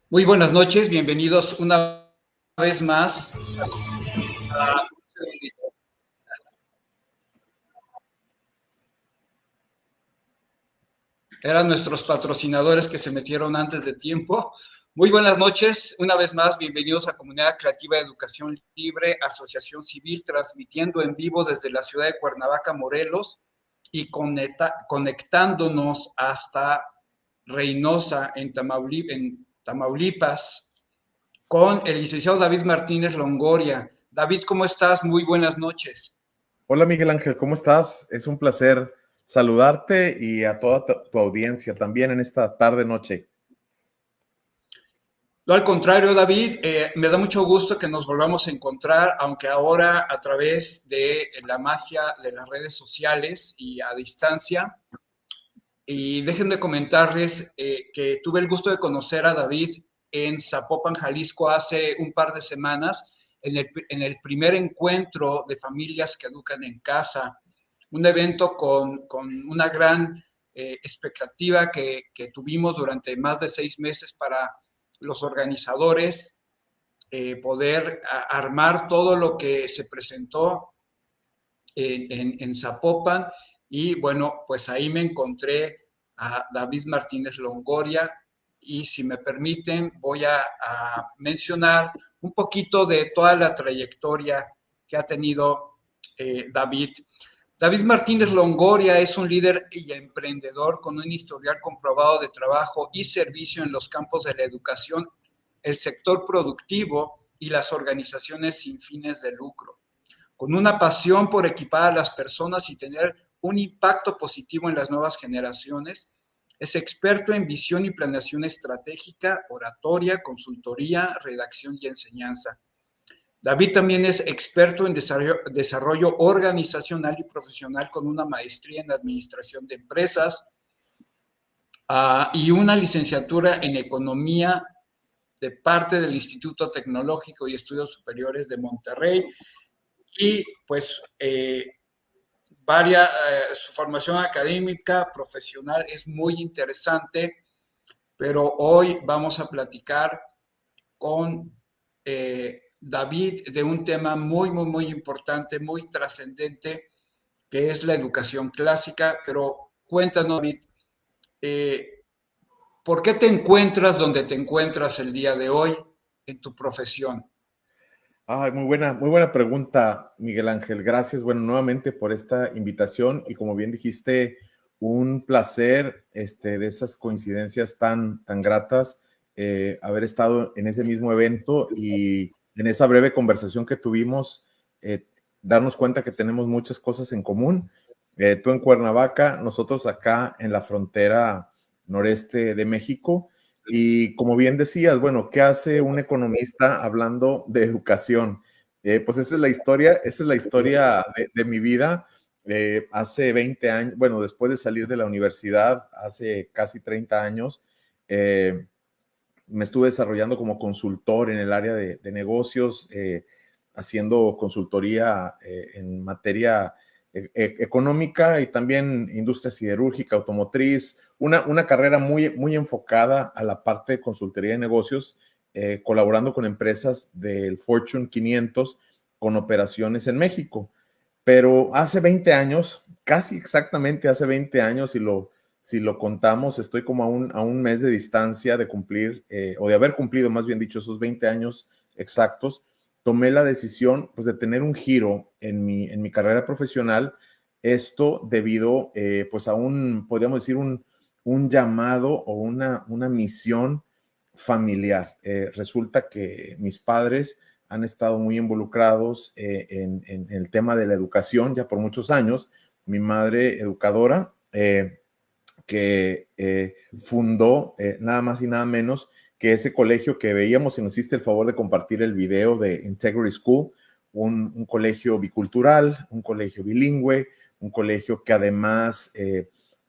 Muy buenas noches, bienvenidos una vez más a... Eran nuestros patrocinadores que se metieron antes de tiempo. Muy buenas noches, una vez más, bienvenidos a Comunidad Creativa de Educación Libre, Asociación Civil, transmitiendo en vivo desde la ciudad de Cuernavaca, Morelos, y conectándonos hasta Reynosa, en Tamaulipas, con el licenciado David Martínez Longoria. David, ¿cómo estás? Muy buenas noches. Hola Miguel Ángel, ¿cómo estás? Es un placer saludarte y a toda tu audiencia también en esta tarde-noche. No, al contrario, David, me da mucho gusto que nos volvamos a encontrar, aunque ahora a través de la magia de las redes sociales y a distancia. Y déjenme comentarles que tuve el gusto de conocer a David en Zapopan, Jalisco, hace un par de semanas, en el primer encuentro de familias que educan en casa, un evento con una gran expectativa que tuvimos durante más de 6 meses para los organizadores, poder armar todo lo que se presentó en Zapopan. Y bueno, pues ahí me encontré a David Martínez Longoria, y si me permiten voy a mencionar un poquito de toda la trayectoria que ha tenido David. David Martínez Longoria es un líder y emprendedor con un historial comprobado de trabajo y servicio en los campos de la educación, el sector productivo y las organizaciones sin fines de lucro. Con una pasión por equipar a las personas y tener un impacto positivo en las nuevas generaciones, es experto en visión y planeación estratégica, oratoria, consultoría, redacción y enseñanza. David también es experto en desarrollo organizacional y profesional con una maestría en administración de empresas y una licenciatura en economía de parte del Instituto Tecnológico y Estudios Superiores de Monterrey. Y pues su formación académica, profesional es muy interesante, pero hoy vamos a platicar con David de un tema muy, muy, muy importante, muy trascendente, que es la educación clásica. Pero cuéntanos, David, ¿por qué te encuentras donde te encuentras el día de hoy en tu profesión? Muy buena pregunta, Miguel Ángel. Gracias, bueno, nuevamente por esta invitación y como bien dijiste, un placer de esas coincidencias tan gratas, haber estado en ese mismo evento y en esa breve conversación que tuvimos, darnos cuenta que tenemos muchas cosas en común. Tú en Cuernavaca, nosotros acá en la frontera noreste de México. Y como bien decías, bueno, ¿qué hace un economista hablando de educación? Pues esa es la historia de mi vida. Hace 20 años, bueno, después de salir de la universidad, hace casi 30 años, me estuve desarrollando como consultor en el área de negocios, haciendo consultoría en materia económica y también industria siderúrgica, automotriz, una carrera muy enfocada a la parte de consultoría de negocios, colaborando con empresas del Fortune 500 con operaciones en México. Pero hace 20 años, casi exactamente hace 20 años, y lo si lo contamos, estoy como a un mes de distancia de cumplir, o de haber cumplido, más bien dicho, esos 20 años exactos. Tomé la decisión, pues, de tener un giro en mi carrera profesional, esto debido, pues, a podríamos decir, un llamado o una misión familiar. Resulta que mis padres han estado muy involucrados en el tema de la educación ya por muchos años. Mi madre educadora, que fundó nada más y nada menos que ese colegio que veíamos, y nos hiciste el favor de compartir el video de Integrity School, un colegio bicultural, un colegio bilingüe, un colegio que además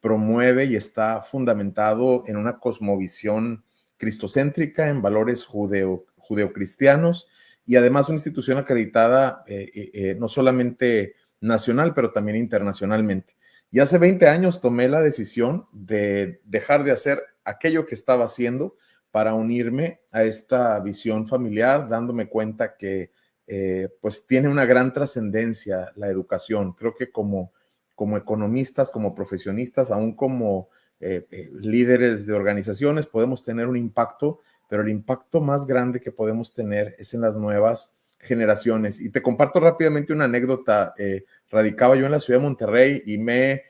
promueve y está fundamentado en una cosmovisión cristocéntrica, en valores judeocristianos, y además una institución acreditada no solamente nacional, pero también internacionalmente. Y hace 20 años tomé la decisión de dejar de hacer aquello que estaba haciendo para unirme a esta visión familiar, dándome cuenta que pues tiene una gran trascendencia la educación. Creo que como economistas, como profesionistas, aún como líderes de organizaciones, podemos tener un impacto, pero el impacto más grande que podemos tener es en las nuevas generaciones. Y te comparto rápidamente una anécdota. Radicaba yo en la ciudad de Monterrey y me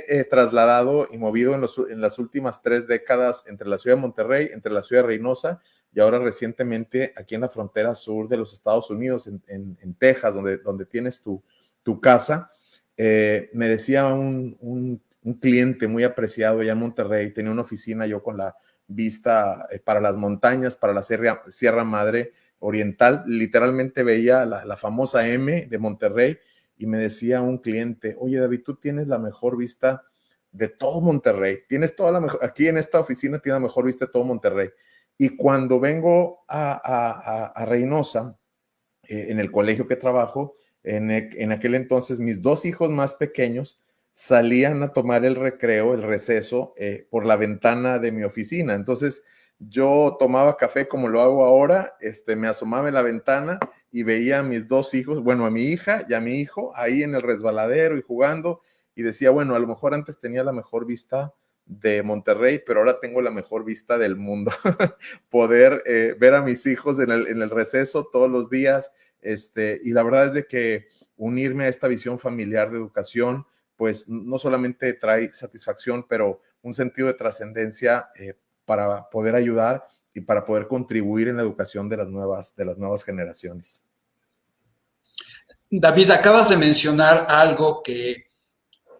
he trasladado y movido en las últimas 3 décadas entre la ciudad de Monterrey, entre la ciudad de Reynosa y ahora recientemente aquí en la frontera sur de los Estados Unidos, en Texas, donde tienes tu casa. Me decía un cliente muy apreciado allá en Monterrey, tenía una oficina yo con la vista para las montañas, para la Sierra Madre Oriental, literalmente veía la famosa M de Monterrey, y me decía un cliente: oye, David, tú tienes la mejor vista de todo Monterrey, tienes toda la mejor, aquí en esta oficina tienes la mejor vista de todo Monterrey. Y cuando vengo a Reynosa, en el colegio que trabajo, en aquel entonces mis 2 hijos más pequeños salían a tomar el recreo, el receso, por la ventana de mi oficina. Entonces yo tomaba café como lo hago ahora, me asomaba en la ventana y veía a mis 2 hijos, bueno, a mi hija y a mi hijo ahí en el resbaladero y jugando, y decía, bueno, a lo mejor antes tenía la mejor vista de Monterrey, pero ahora tengo la mejor vista del mundo. Poder ver a mis hijos en el receso todos los días, y la verdad es de que unirme a esta visión familiar de educación, pues no solamente trae satisfacción, pero un sentido de trascendencia para poder ayudar y para poder contribuir en la educación de las nuevas generaciones. David, acabas de mencionar algo que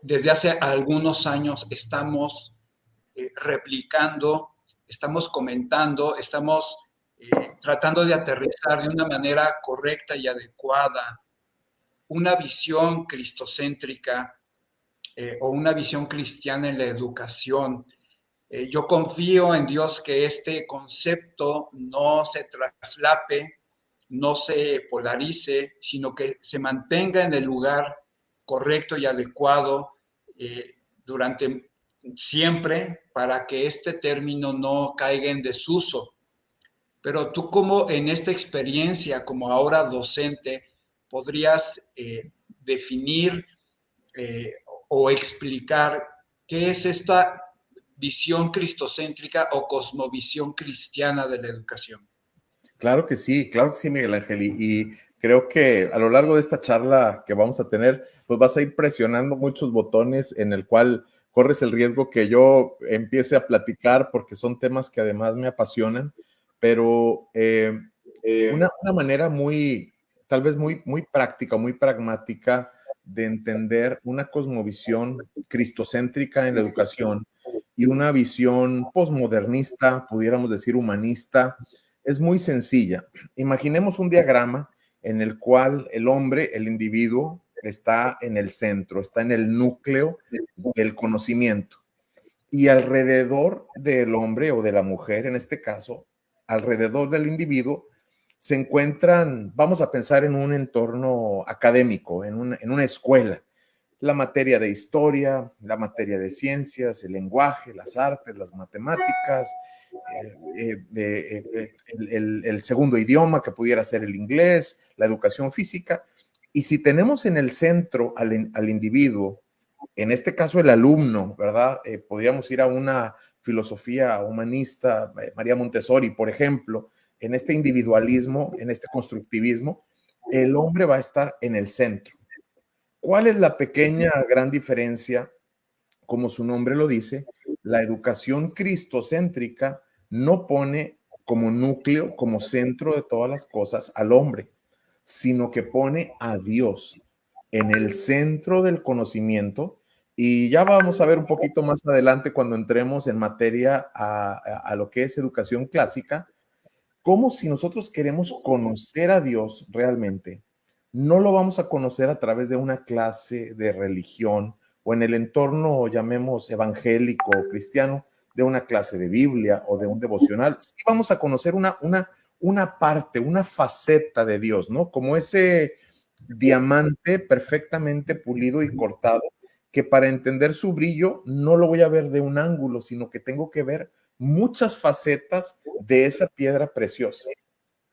desde hace algunos años estamos replicando, estamos comentando, estamos tratando de aterrizar de una manera correcta y adecuada una visión cristocéntrica o una visión cristiana en la educación. Yo confío en Dios que este concepto no se traslape, no se polarice, sino que se mantenga en el lugar correcto y adecuado durante siempre para que este término no caiga en desuso. Pero tú, como en esta experiencia, como ahora docente, podrías definir eh, o explicar qué es esta visión cristocéntrica o cosmovisión cristiana de la educación. Claro que sí, Miguel Ángel. Y creo que a lo largo de esta charla que vamos a tener, pues vas a ir presionando muchos botones en el cual corres el riesgo que yo empiece a platicar, porque son temas que además me apasionan, pero una manera tal vez muy práctica, muy pragmática de entender una cosmovisión cristocéntrica en la educación y una visión posmodernista, pudiéramos decir humanista, es muy sencilla. Imaginemos un diagrama en el cual el hombre, el individuo, está en el centro, está en el núcleo del conocimiento. Y alrededor del hombre o de la mujer, en este caso, alrededor del individuo, se encuentran, vamos a pensar en un entorno académico, en una escuela. La materia de historia, la materia de ciencias, el lenguaje, las artes, las matemáticas, el segundo idioma que pudiera ser el inglés, la educación física. Y si tenemos en el centro al individuo en este caso el alumno, ¿verdad? Podríamos ir a una filosofía humanista, María Montessori, por ejemplo, en este individualismo, en este constructivismo, el hombre va a estar en el centro. ¿Cuál es la pequeña gran diferencia? Como su nombre lo dice, la educación cristocéntrica no pone como núcleo, como centro de todas las cosas al hombre, sino que pone a Dios en el centro del conocimiento. Y ya vamos a ver un poquito más adelante cuando entremos en materia a lo que es educación clásica, como si nosotros queremos conocer a Dios realmente, no lo vamos a conocer a través de una clase de religión o en el entorno, llamemos evangélico o cristiano, de una clase de Biblia o de un devocional. Sí vamos a conocer una parte, una faceta de Dios, ¿no? Como ese diamante perfectamente pulido y cortado, que para entender su brillo no lo voy a ver de un ángulo, sino que tengo que ver muchas facetas de esa piedra preciosa.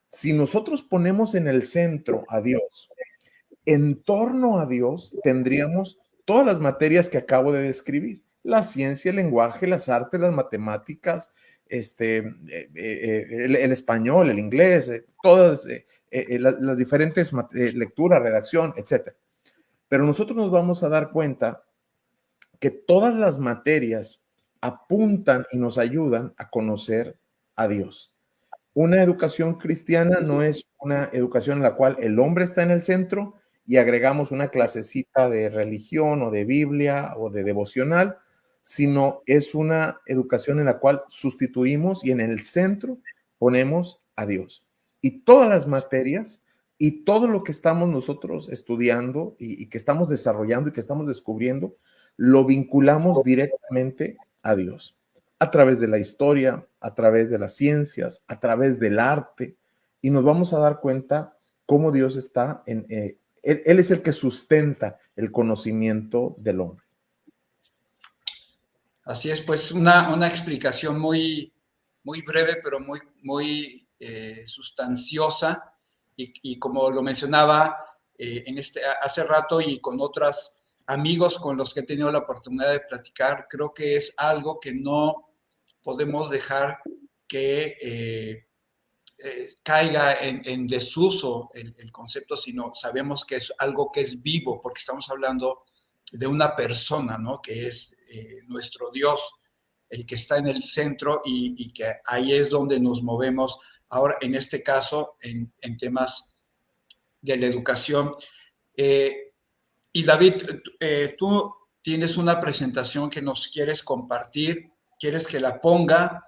Si nosotros ponemos en el centro a Dios, en torno a Dios tendríamos todas las materias que acabo de describir: la ciencia, el lenguaje, las artes, las matemáticas, el español, el inglés, todas las diferentes lecturas, redacción, etcétera. Pero nosotros nos vamos a dar cuenta que todas las materias apuntan y nos ayudan a conocer a Dios. Una educación cristiana no es una educación en la cual el hombre está en el centro y agregamos una clasecita de religión o de Biblia o de devocional, sino es una educación en la cual sustituimos y en el centro ponemos a Dios. Y todas las materias y todo lo que estamos nosotros estudiando y que estamos desarrollando y que estamos descubriendo, lo vinculamos directamente a Dios a través de la historia, a través de las ciencias, a través del arte, y nos vamos a dar cuenta cómo Dios está él es el que sustenta el conocimiento del hombre. Así es, pues una explicación muy breve, pero muy sustanciosa, y como lo mencionaba hace rato y con otros amigos con los que he tenido la oportunidad de platicar, creo que es algo que no podemos dejar que caiga en desuso el concepto, sino sabemos que es algo que es vivo, porque estamos hablando de una persona, ¿no? Que es nuestro Dios, el que está en el centro, y que ahí es donde nos movemos ahora, en este caso, en temas de la educación. Y David, tú tienes una presentación que nos quieres compartir, quieres que la ponga.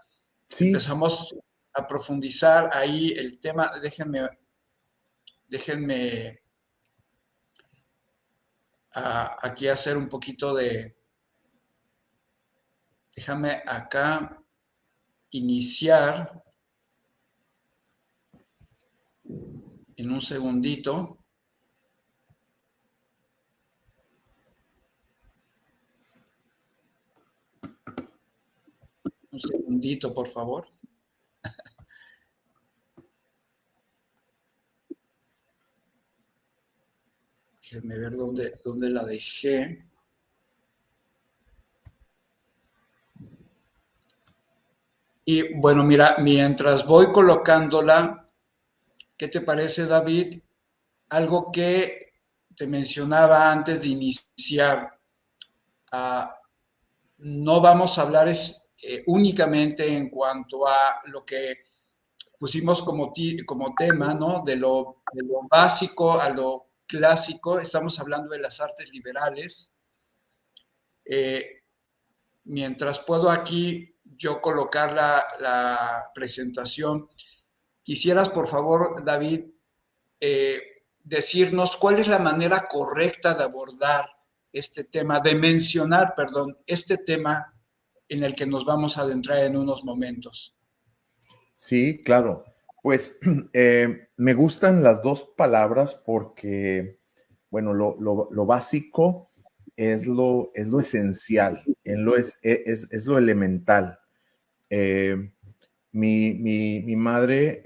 Sí. Empezamos a profundizar ahí el tema. Déjenme aquí hacer un poquito de... Déjame acá iniciar en un segundito. Un segundito, por favor. Déjenme ver dónde la dejé. Y bueno, mira, mientras voy colocándola, ¿qué te parece, David? Algo que te mencionaba antes de iniciar. No vamos a hablar únicamente en cuanto a lo que pusimos como tema, ¿no? De lo básico a lo clásico. Estamos hablando de las artes liberales. Mientras puedo aquí yo colocar la presentación, quisieras, por favor, David, decirnos cuál es la manera correcta de abordar este tema, de mencionar, perdón, este tema en el que nos vamos a adentrar en unos momentos. Sí, claro. Pues me gustan las dos palabras porque, bueno, lo básico es lo esencial, es lo elemental. Mi madre,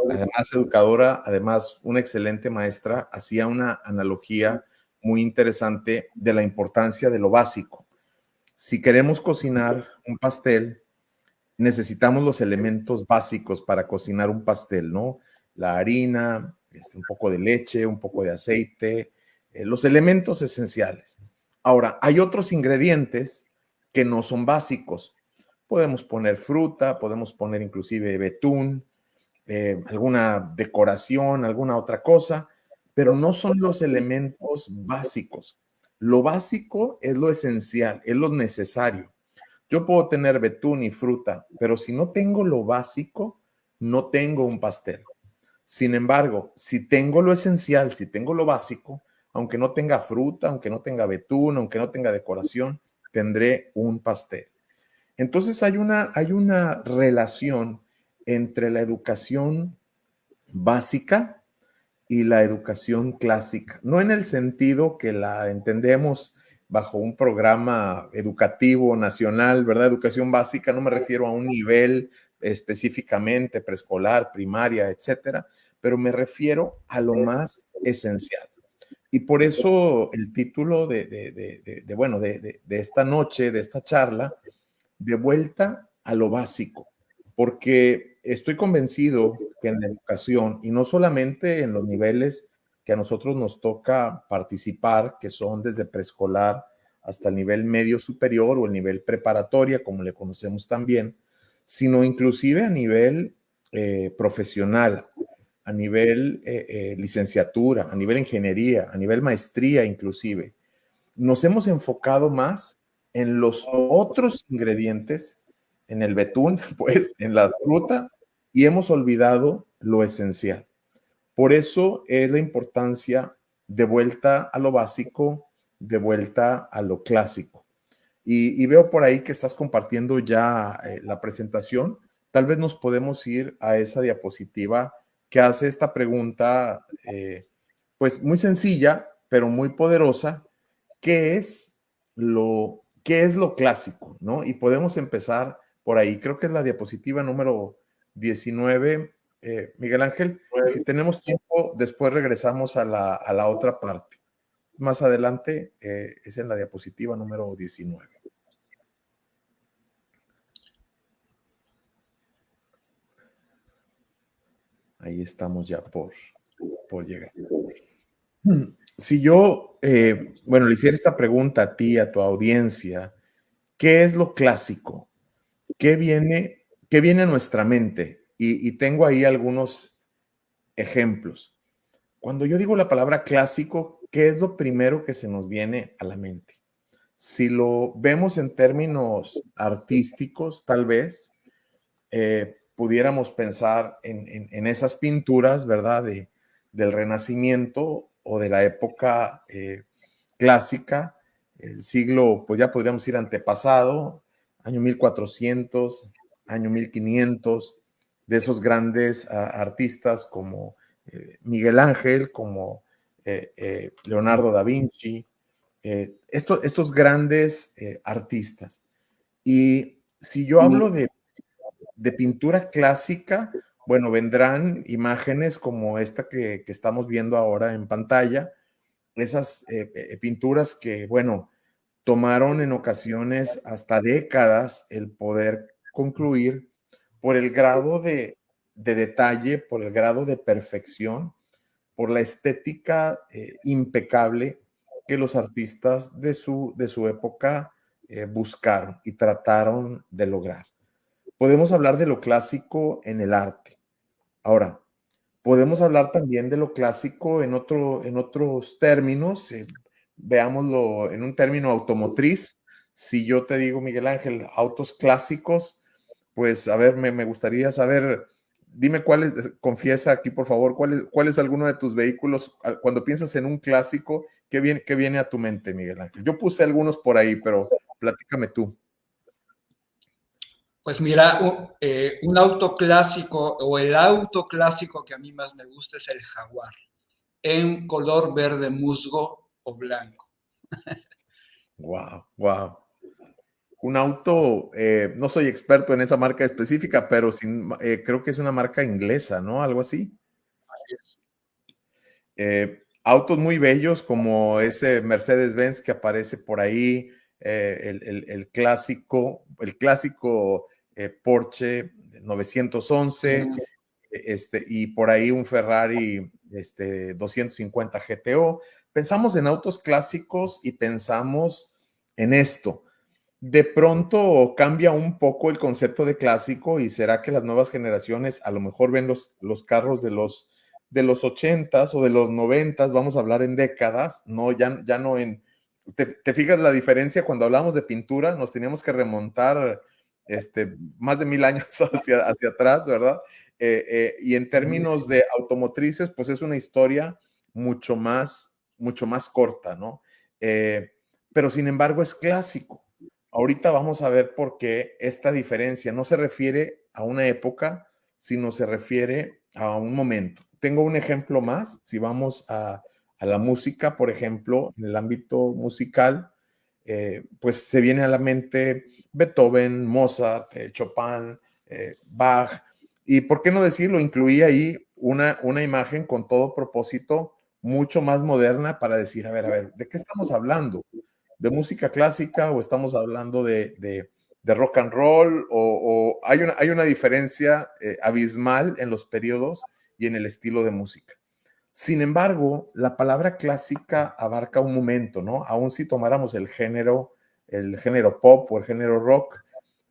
además educadora, además una excelente maestra, hacía una analogía muy interesante de la importancia de lo básico. Si queremos cocinar un pastel, necesitamos los elementos básicos para cocinar un pastel, ¿no? La harina, un poco de leche, un poco de aceite, los elementos esenciales. Ahora, hay otros ingredientes que no son básicos. Podemos poner fruta, podemos poner inclusive betún, alguna decoración, alguna otra cosa, pero no son los elementos básicos. Lo básico es lo esencial, es lo necesario. Yo puedo tener betún y fruta, pero si no tengo lo básico, no tengo un pastel. Sin embargo, si tengo lo esencial, si tengo lo básico, aunque no tenga fruta, aunque no tenga betún, aunque no tenga decoración, tendré un pastel. Entonces hay una relación entre la educación básica y la educación clásica, no en el sentido que la entendemos bajo un programa educativo nacional, ¿verdad? Educación básica, no me refiero a un nivel específicamente preescolar, primaria, etcétera, pero me refiero a lo más esencial. Y por eso el título de esta noche, de esta charla, de vuelta a lo básico, porque estoy convencido que en la educación, y no solamente en los niveles que a nosotros nos toca participar, que son desde preescolar hasta el nivel medio superior o el nivel preparatoria, como le conocemos también, sino inclusive a nivel profesional, a nivel licenciatura, a nivel ingeniería, a nivel maestría inclusive. Nos hemos enfocado más en los otros ingredientes, en el betún, pues, en la fruta, y hemos olvidado lo esencial. Por eso es la importancia de vuelta a lo básico, de vuelta a lo clásico. Y veo por ahí que estás compartiendo ya la presentación. Tal vez nos podemos ir a esa diapositiva que hace esta pregunta, pues muy sencilla, pero muy poderosa. ¿Qué es lo clásico? ¿No? Y podemos empezar por ahí. Creo que es la diapositiva número 19, Miguel Ángel. Y si tenemos tiempo, después regresamos a la otra parte. Más adelante es en la diapositiva número 19. Ahí estamos ya por llegar. Si yo, le hiciera esta pregunta a ti, a tu audiencia, ¿qué es lo clásico? ¿Qué viene a nuestra mente? Y tengo ahí algunos ejemplos. Cuando yo digo la palabra clásico, ¿qué es lo primero que se nos viene a la mente? Si lo vemos en términos artísticos, tal vez pudiéramos pensar en esas pinturas, ¿verdad? Del Renacimiento o de la época clásica, el siglo, pues ya podríamos ir antepasado, año 1400, año 1500, de esos grandes artistas como Miguel Ángel, como Leonardo da Vinci, estos grandes artistas. Y si yo hablo de pintura clásica, bueno, vendrán imágenes como esta que estamos viendo ahora en pantalla, esas pinturas que, bueno, tomaron en ocasiones hasta décadas el poder concluir por el grado de detalle, por el grado de perfección, por la estética impecable que los artistas de su época buscaron y trataron de lograr. Podemos hablar de lo clásico en el arte. Ahora, podemos hablar también de lo clásico en otros términos. Veámoslo en un término automotriz. Si yo te digo, Miguel Ángel, autos clásicos, pues a ver, me gustaría saber, dime confiesa aquí por favor, cuál es alguno de tus vehículos, cuando piensas en un clásico, qué viene a tu mente, Miguel Ángel? Yo puse algunos por ahí, pero platícame tú. Pues mira, un auto clásico o el auto clásico que a mí más me gusta es el Jaguar, en color verde musgo o blanco. Wow, wow. Un auto, no soy experto en esa marca específica, pero creo que es una marca inglesa, ¿no? Algo así. Así es. autos muy bellos como ese Mercedes-Benz que aparece por ahí, el clásico Porsche 911, y por ahí un Ferrari 250 GTO. Pensamos en autos clásicos y pensamos en esto. De pronto cambia un poco el concepto de clásico y será que las nuevas generaciones a lo mejor ven los carros de los 80s o de los 90s, vamos a hablar en décadas, no, ya no en... ¿Te fijas la diferencia? Cuando hablamos de pintura, nos teníamos que remontar más de 1000 años hacia atrás, ¿verdad? Y en términos de automotrices, pues es una historia mucho más corta, ¿no? Pero sin embargo es clásico. Ahorita vamos a ver por qué esta diferencia no se refiere a una época, sino se refiere a un momento. Tengo un ejemplo más. Si vamos a la música, por ejemplo, en el ámbito musical, pues se viene a la mente Beethoven, Mozart, Chopin, Bach, y por qué no decirlo, incluí ahí una imagen con todo propósito mucho más moderna para decir, a ver, ¿de qué estamos hablando? ¿De música clásica o estamos hablando de rock and roll? ¿O hay una diferencia abismal en los periodos y en el estilo de música? Sin embargo, la palabra clásica abarca un momento, ¿no? Aún si tomáramos el género pop o el género rock,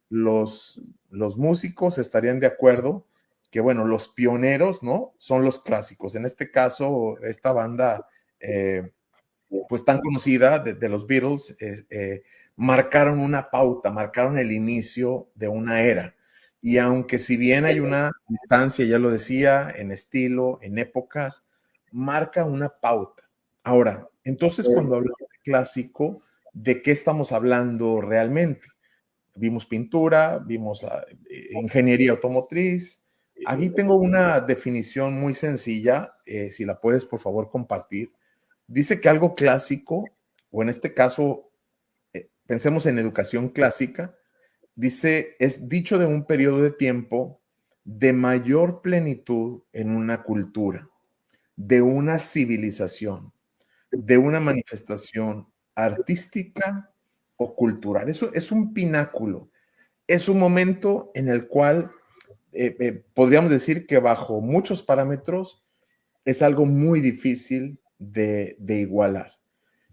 los músicos estarían de acuerdo que, bueno, los pioneros, ¿no? Son los clásicos. En este caso, esta banda, pues tan conocida de los Beatles, marcaron una pauta, marcaron el inicio de una era. Y aunque si bien hay una distancia, ya lo decía, en estilo, en épocas, marca una pauta. Ahora, entonces cuando hablamos de clásico, ¿de qué estamos hablando realmente? Vimos pintura, vimos ingeniería automotriz. Aquí tengo una definición muy sencilla, si la puedes por favor compartir. Dice que algo clásico, o en este caso, pensemos en educación clásica, dice, es dicho de un periodo de tiempo de mayor plenitud en una cultura, de una civilización, de una manifestación artística o cultural. Eso es un pináculo, es un momento en el cual podríamos decir que bajo muchos parámetros es algo muy difícil de igualar.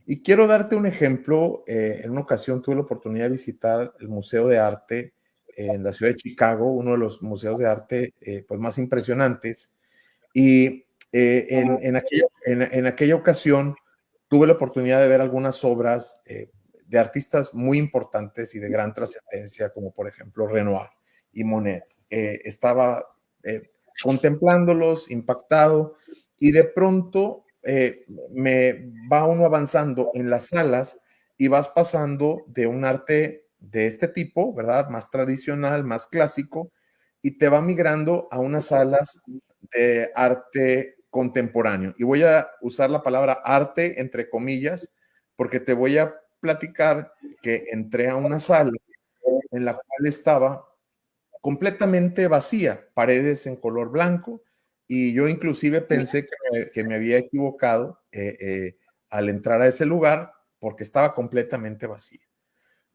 Y quiero darte un ejemplo. En una ocasión tuve la oportunidad de visitar el Museo de Arte en la ciudad de Chicago, uno de los museos de arte pues más impresionantes. Y en aquella ocasión tuve la oportunidad de ver algunas obras de artistas muy importantes y de gran trascendencia, como por ejemplo Renoir y Monet. Estaba contemplándolos, impactado, y de pronto me va uno avanzando en las salas y vas pasando de un arte de este tipo, ¿verdad? Más tradicional, más clásico, y te va migrando a unas salas de arte contemporáneo. Y voy a usar la palabra arte entre comillas, porque te voy a platicar que entré a una sala en la cual estaba completamente vacía, paredes en color blanco, y yo inclusive pensé que me había equivocado al entrar a ese lugar porque estaba completamente vacía.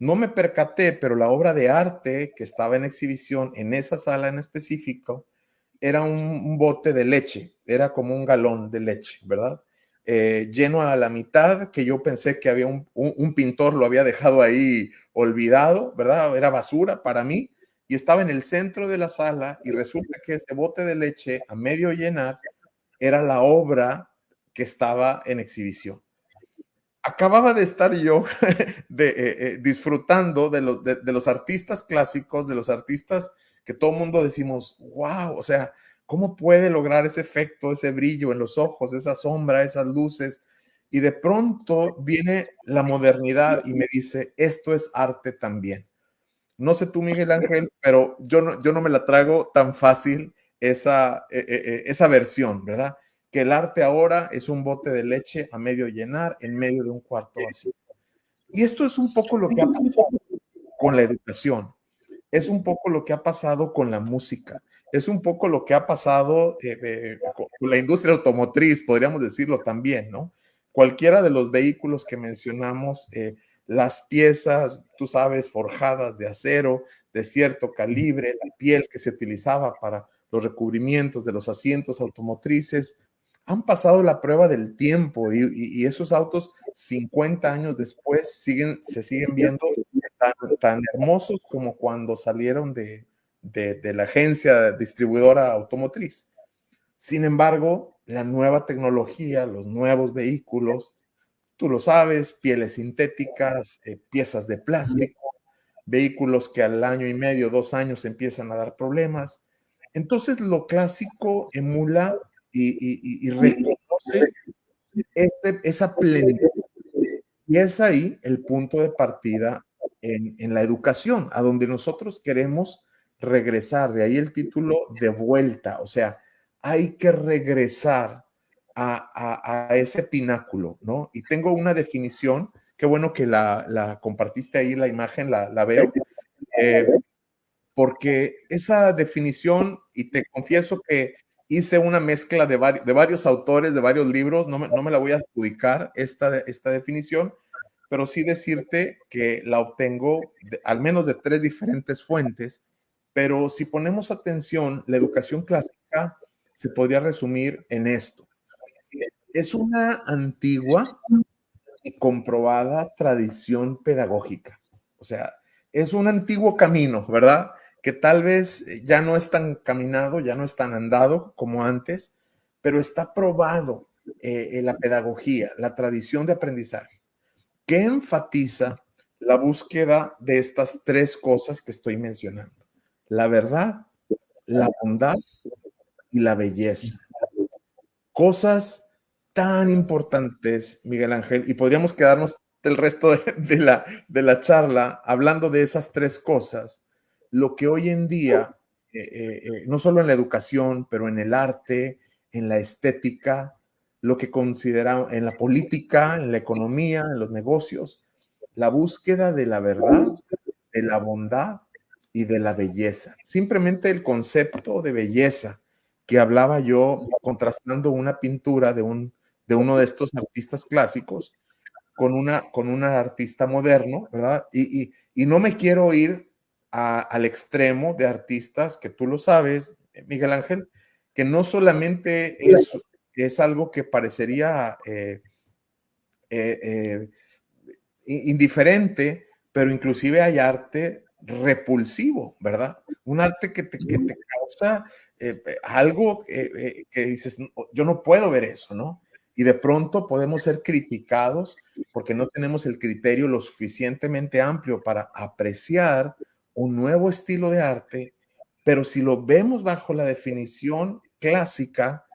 No me percaté, pero la obra de arte que estaba en exhibición en esa sala en específico era un bote de leche, era como un galón de leche, ¿verdad? Lleno a la mitad, que yo pensé que había un pintor lo había dejado ahí olvidado, ¿verdad? Era basura para mí, y estaba en el centro de la sala, y resulta que ese bote de leche a medio llenar era la obra que estaba en exhibición. Acababa de estar yo disfrutando de los artistas clásicos, de los artistas que todo el mundo decimos, wow, o sea, ¿cómo puede lograr ese efecto, ese brillo en los ojos, esa sombra, esas luces? Y de pronto viene la modernidad y me dice, esto es arte también. No sé tú, Miguel Ángel, pero yo no me la trago tan fácil esa versión, ¿verdad? Que el arte ahora es un bote de leche a medio llenar en medio de un cuarto vacío. Y esto es un poco lo que ha pasado con la educación, es un poco lo que ha pasado con la música, es un poco lo que ha pasado la industria automotriz, podríamos decirlo también, ¿no? Cualquiera de los vehículos que mencionamos, las piezas, tú sabes, forjadas de acero, de cierto calibre, la piel que se utilizaba para los recubrimientos de los asientos automotrices, han pasado la prueba del tiempo y esos autos 50 años después se siguen viendo tan hermosos como cuando salieron de la agencia distribuidora automotriz. Sin embargo, la nueva tecnología, los nuevos vehículos, tú lo sabes, pieles sintéticas, piezas de plástico, vehículos que al año y medio, 2 años empiezan a dar problemas. Entonces, lo clásico emula y reconoce esa plenitud. Y es ahí el punto de partida en la educación, a donde nosotros queremos regresar. De ahí el título de vuelta. O sea, hay que regresar a ese pináculo, ¿no? Y tengo una definición, qué bueno que la compartiste ahí, la imagen, la veo, porque esa definición, y te confieso que hice una mezcla de varios autores, de varios libros, no me la voy a adjudicar esta definición, pero sí decirte que la obtengo al menos de 3 diferentes fuentes, pero si ponemos atención, la educación clásica se podría resumir en esto. Es una antigua y comprobada tradición pedagógica. O sea, es un antiguo camino, ¿verdad? Que tal vez ya no es tan caminado, ya no es tan andado como antes, pero está probado en la pedagogía, la tradición de aprendizaje, que enfatiza la búsqueda de estas 3 cosas que estoy mencionando: la verdad, la bondad y la belleza. Cosas tan importantes, Miguel Ángel, y podríamos quedarnos el resto de la charla hablando de esas 3 cosas, lo que hoy en día, no solo en la educación, pero en el arte, en la estética, lo que consideramos en la política, en la economía, en los negocios, la búsqueda de la verdad, de la bondad y de la belleza. Simplemente el concepto de belleza que hablaba yo, contrastando una pintura de uno de estos artistas clásicos con una artista moderno, ¿verdad? Y no me quiero ir al extremo de artistas que tú lo sabes, Miguel Ángel, que no solamente es algo que parecería eh, eh, indiferente, pero inclusive hay arte repulsivo, ¿verdad? Un arte que te causa algo que dices, "No, yo no puedo ver eso, ¿no?" Y de pronto podemos ser criticados porque no tenemos el criterio lo suficientemente amplio para apreciar un nuevo estilo de arte, pero si lo vemos bajo la definición clásica,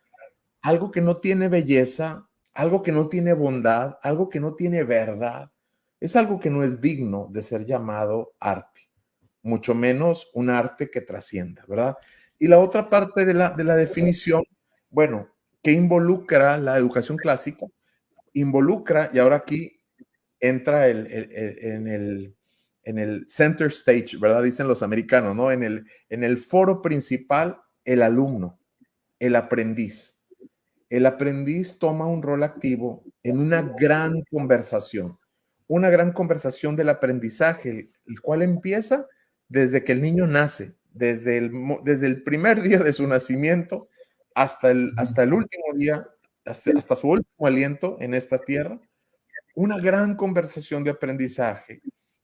algo que no tiene belleza, algo que no tiene bondad, algo que no tiene verdad, es algo que no es digno de ser llamado arte, mucho menos un arte que trascienda, ¿verdad? Y la otra parte de la definición, bueno, ¿qué involucra la educación clásica? Involucra, y ahora aquí entra en el center stage, ¿verdad? Dicen los americanos, ¿no? En el foro principal, el alumno, el aprendiz. El aprendiz toma un rol activo en una gran conversación del aprendizaje, el cual empieza desde que el niño nace, desde el primer día de su nacimiento hasta el último día, hasta su último aliento en esta tierra, una gran conversación de aprendizaje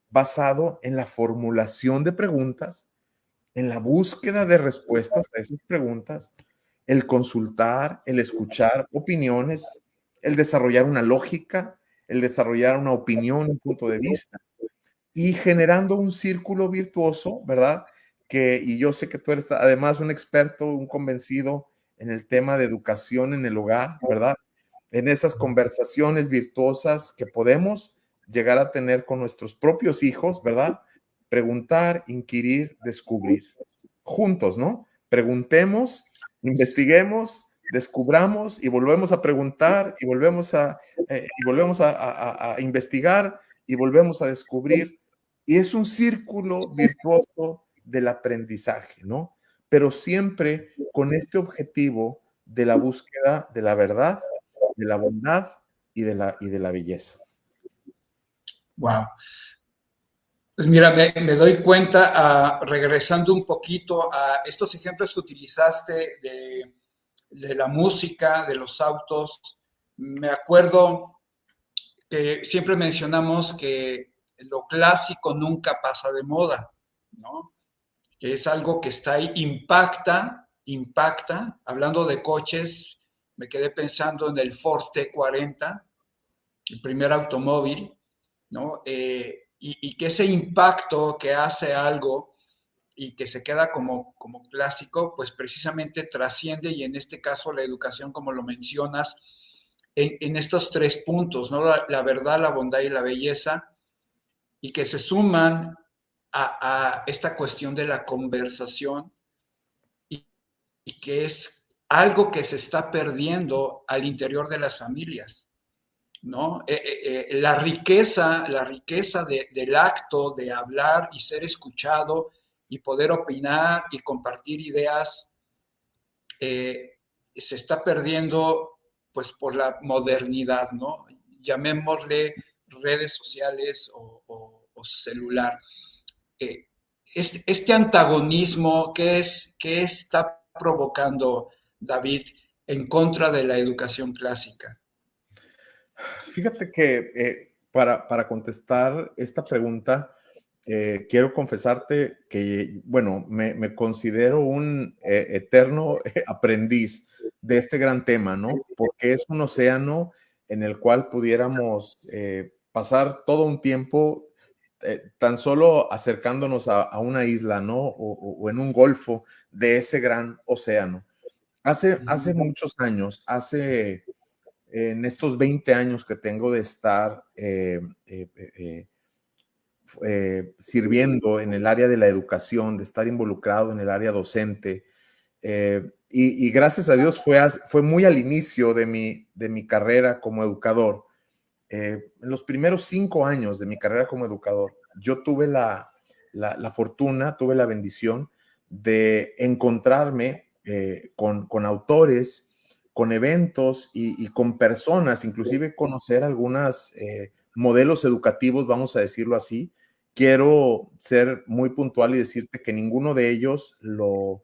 basado en la formulación de preguntas, en la búsqueda de respuestas a esas preguntas, el consultar, el escuchar opiniones, el desarrollar una lógica, el desarrollar una opinión, un punto de vista, y generando un círculo virtuoso, ¿verdad? Y yo sé que tú eres además un experto, un convencido en el tema de educación en el hogar, ¿verdad? En esas conversaciones virtuosas que podemos llegar a tener con nuestros propios hijos, ¿verdad? Preguntar, inquirir, descubrir. Juntos, ¿no? Preguntemos, investiguemos, descubramos y volvemos a preguntar y volvemos a investigar y volvemos a descubrir. Y es un círculo virtuoso del aprendizaje, ¿no? Pero siempre con este objetivo de la búsqueda de la verdad, de la bondad y de la belleza. Wow. Pues mira, me doy cuenta, regresando un poquito a estos ejemplos que utilizaste de la música, de los autos, me acuerdo que siempre mencionamos que lo clásico nunca pasa de moda, ¿no? Que es algo que está ahí, impacta. Hablando de coches, me quedé pensando en el Ford T40, el primer automóvil, ¿no? Y que ese impacto que hace algo y que se queda como clásico, pues precisamente trasciende, y en este caso la educación, como lo mencionas, en estos tres puntos, ¿no? La verdad, la bondad y la belleza, y que se suman a esta cuestión de la conversación, y que es algo que se está perdiendo al interior de las familias, ¿no? La riqueza del acto de hablar y ser escuchado y poder opinar y compartir ideas, se está perdiendo pues por la modernidad, ¿no? Llamémosle redes sociales o celular. Eh, este antagonismo que está provocando David en contra de la educación clásica. Fíjate que para contestar esta pregunta, quiero confesarte que, bueno, me considero un eterno aprendiz de este gran tema, ¿no? Porque es un océano en el cual pudiéramos pasar todo un tiempo tan solo acercándonos a una isla, ¿no? O en un golfo de ese gran océano. Hace muchos años, en estos 20 años que tengo de estar sirviendo en el área de la educación, de estar involucrado en el área docente, y gracias a Dios fue muy al inicio de mi carrera como educador. En los primeros 5 años de mi carrera como educador, yo tuve la fortuna, tuve la bendición de encontrarme con autores, con eventos y con personas, inclusive conocer algunos modelos educativos, vamos a decirlo así. Quiero ser muy puntual y decirte que ninguno de ellos lo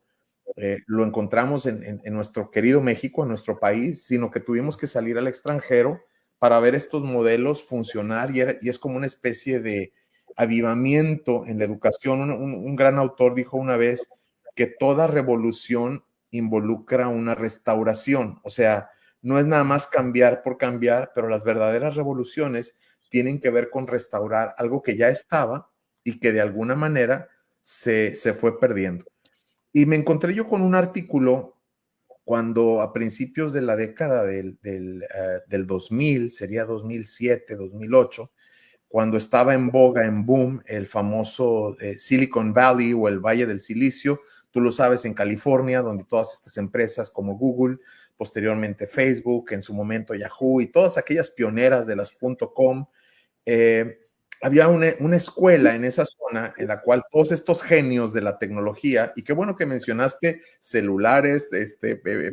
encontramos en nuestro querido México, en nuestro país, sino que tuvimos que salir al extranjero para ver estos modelos funcionar, y es como una especie de avivamiento en la educación. Un gran autor dijo una vez que toda revolución involucra una restauración, o sea, no es nada más cambiar por cambiar, pero las verdaderas revoluciones tienen que ver con restaurar algo que ya estaba y que de alguna manera se fue perdiendo. Y me encontré yo con un artículo cuando a principios de la década del 2000, sería 2007, 2008, cuando estaba en boga, en boom, el famoso Silicon Valley o el Valle del Silicio, tú lo sabes, en California, donde todas estas empresas como Google, posteriormente Facebook, en su momento Yahoo y todas aquellas pioneras de las .com, había una escuela en esa zona en la cual todos estos genios de la tecnología, y qué bueno que mencionaste celulares,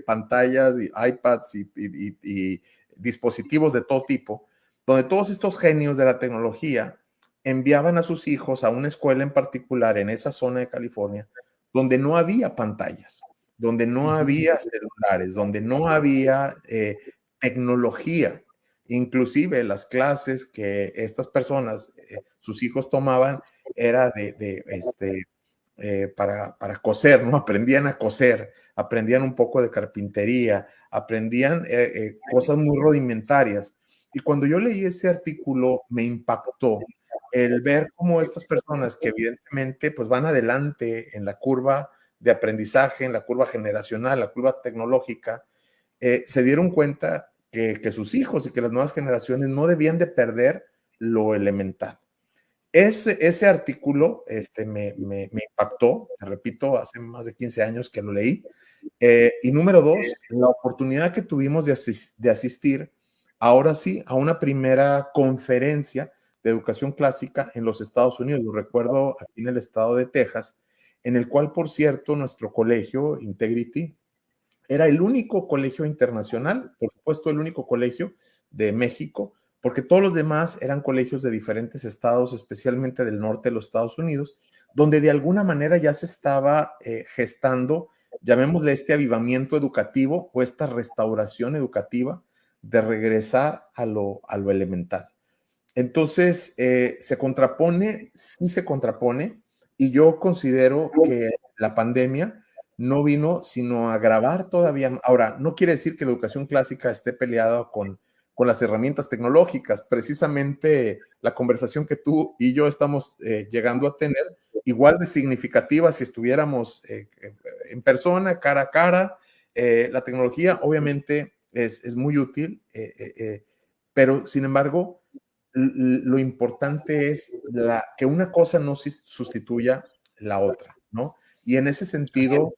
pantallas y iPads y dispositivos de todo tipo, donde todos estos genios de la tecnología enviaban a sus hijos a una escuela en particular en esa zona de California, donde no había pantallas, donde no había celulares, donde no había tecnología. Inclusive las clases que estas personas, sus hijos tomaban, era para coser, ¿no? Aprendían a coser, aprendían un poco de carpintería, aprendían cosas muy rudimentarias. Y cuando yo leí ese artículo, me impactó el ver cómo estas personas que evidentemente pues van adelante en la curva de aprendizaje, en la curva generacional, la curva tecnológica, se dieron cuenta que sus hijos y que las nuevas generaciones no debían de perder lo elemental. Ese artículo me impactó, te repito, hace más de 15 años que lo leí. Y número dos, la oportunidad que tuvimos de asistir, ahora sí, a una primera conferencia de educación clásica en los Estados Unidos. Lo recuerdo aquí en el estado de Texas, en el cual, por cierto, nuestro colegio, Integrity, Era el único colegio internacional, por supuesto el único colegio de México, porque todos los demás eran colegios de diferentes estados, especialmente del norte de los Estados Unidos, donde de alguna manera ya se estaba gestando, llamémosle este avivamiento educativo o esta restauración educativa de regresar a lo elemental. Entonces, se contrapone, sí se contrapone, y yo considero que la pandemia no vino sino a agravar todavía. Ahora, no quiere decir que la educación clásica esté peleada con las herramientas tecnológicas. Precisamente la conversación que tú y yo estamos llegando a tener, igual de significativa si estuviéramos en persona, cara a cara. La tecnología obviamente es muy útil, pero sin embargo, lo importante es que una cosa no sustituya la otra, ¿no? Y en ese sentido,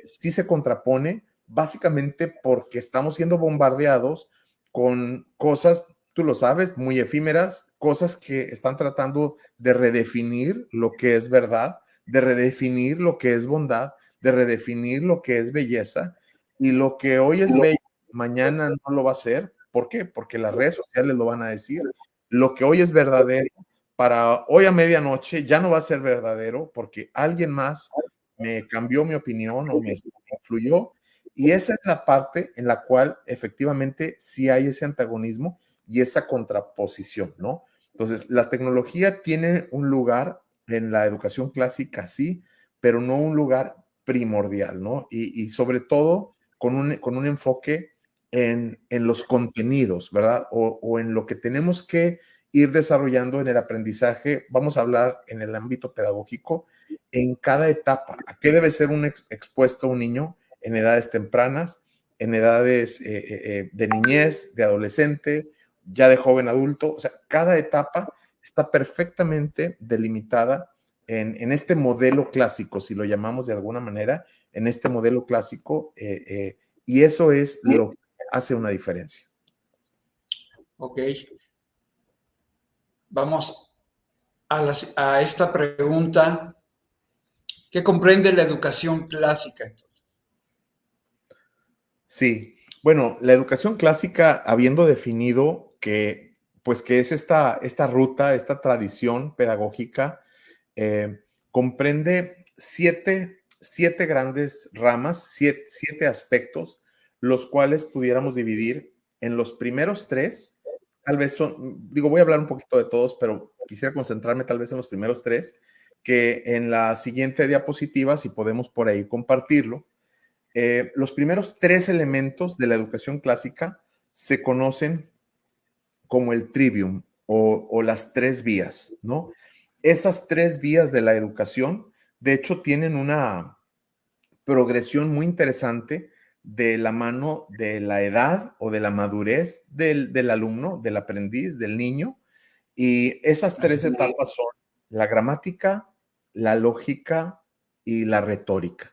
sí se contrapone, básicamente porque estamos siendo bombardeados con cosas, tú lo sabes, muy efímeras, cosas que están tratando de redefinir lo que es verdad, de redefinir lo que es bondad, de redefinir lo que es belleza, y lo que hoy es bello, mañana no lo va a ser. ¿Por qué? Porque las redes sociales lo van a decir. Lo que hoy es verdadero, para hoy a medianoche ya no va a ser verdadero porque alguien más me cambió mi opinión o me influyó. Y esa es la parte en la cual efectivamente sí hay ese antagonismo y esa contraposición, ¿no? Entonces, la tecnología tiene un lugar en la educación clásica, sí, pero no un lugar primordial, ¿no? Y sobre todo con un enfoque en los contenidos, ¿verdad? O en lo que tenemos que ir desarrollando en el aprendizaje, vamos a hablar en el ámbito pedagógico, en cada etapa. ¿A qué debe ser expuesto un niño en edades tempranas, en edades de niñez, de adolescente, ya de joven adulto? O sea, cada etapa está perfectamente delimitada en este modelo clásico, si lo llamamos de alguna manera, en este modelo clásico, y eso es lo que hace una diferencia. Ok, vamos a esta pregunta. ¿Qué comprende la educación clásica? Sí, bueno, la educación clásica, habiendo definido que, pues, que es esta ruta, esta tradición pedagógica, comprende siete grandes ramas, siete aspectos, los cuales pudiéramos dividir en los primeros tres. Tal vez digo, voy a hablar un poquito de todos, pero quisiera concentrarme tal vez en los primeros tres, que en la siguiente diapositiva, si podemos por ahí compartirlo, los primeros tres elementos de la educación clásica se conocen como el trivium o las tres vías, ¿no? Esas tres vías de la educación, de hecho, tienen una progresión muy interesante de la mano de la edad o de la madurez del alumno, del aprendiz, del niño. Y esas tres etapas son la gramática, la lógica y la retórica.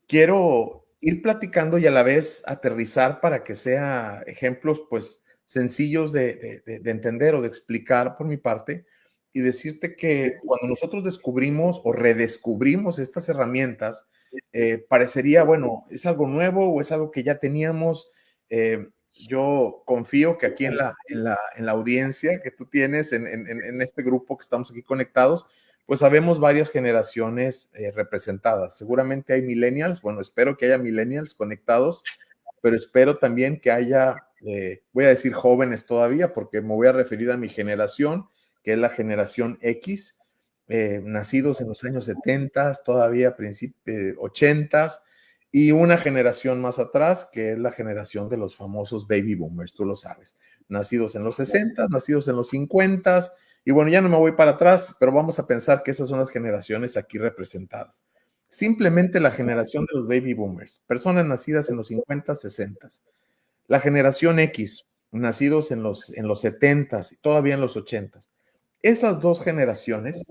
Quiero ir platicando y a la vez aterrizar para que sea ejemplos pues sencillos de entender o de explicar por mi parte y decirte que cuando nosotros descubrimos o redescubrimos estas herramientas, parecería, bueno, ¿es algo nuevo o es algo que ya teníamos? Yo confío que aquí en la audiencia que tú tienes, en este grupo que estamos aquí conectados, pues sabemos varias generaciones representadas. Seguramente hay millennials, bueno, espero que haya millennials conectados, pero espero también que haya, voy a decir jóvenes todavía, porque me voy a referir a mi generación, que es la generación X, nacidos en los años 70, todavía principios 80, y una generación más atrás, que es la generación de los famosos baby boomers, tú lo sabes, nacidos en los 60, nacidos en los 50, y bueno, ya no me voy para atrás, pero vamos a pensar que esas son las generaciones aquí representadas. Simplemente la generación de los baby boomers, personas nacidas en los 50, 60. La generación X, nacidos en los 70 y todavía en los 80. Esas dos generaciones,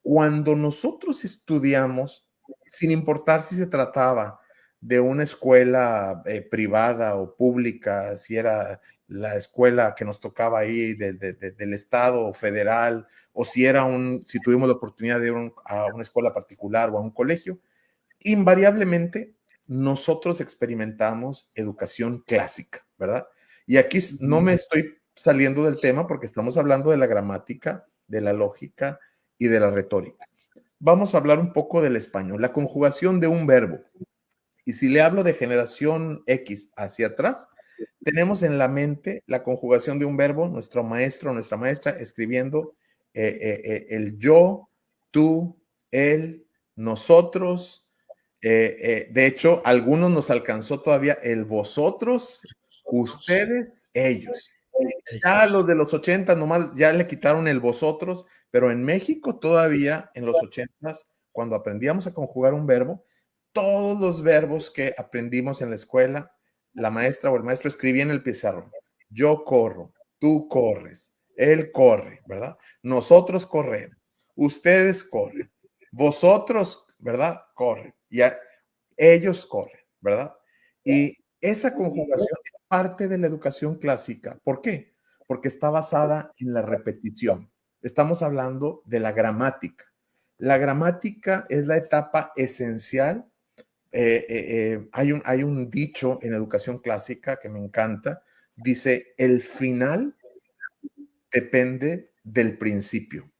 cuando nosotros estudiamos, sin importar si se trataba de una escuela privada o pública, si era la escuela que nos tocaba ahí del Estado o federal, o si tuvimos la oportunidad de ir a una escuela particular o a un colegio, invariablemente nosotros experimentamos educación clásica, ¿verdad? Y aquí no me estoy saliendo del tema porque estamos hablando de la gramática, de la lógica y de la retórica. Vamos a hablar un poco del español, la conjugación de un verbo. Y si le hablo de generación X hacia atrás, tenemos en la mente la conjugación de un verbo, nuestro maestro, nuestra maestra, escribiendo el yo, tú, él, nosotros. De hecho, algunos nos alcanzó todavía el vosotros, ustedes, ellos. Ya los de los 80 nomás ya le quitaron el vosotros, pero en México todavía en los 80, cuando aprendíamos a conjugar un verbo, todos los verbos que aprendimos en la escuela, la maestra o el maestro escribía en el pizarrón. Yo corro, tú corres, él corre, ¿verdad? Nosotros corremos, ustedes corren, vosotros, ¿verdad? Corren, y ellos corren, ¿verdad? Y esa conjugación es parte de la educación clásica. ¿Por qué? Porque está basada en la repetición. Estamos hablando de la gramática. La gramática es la etapa esencial. Hay un dicho en educación clásica que me encanta. Dice, el final depende del principio.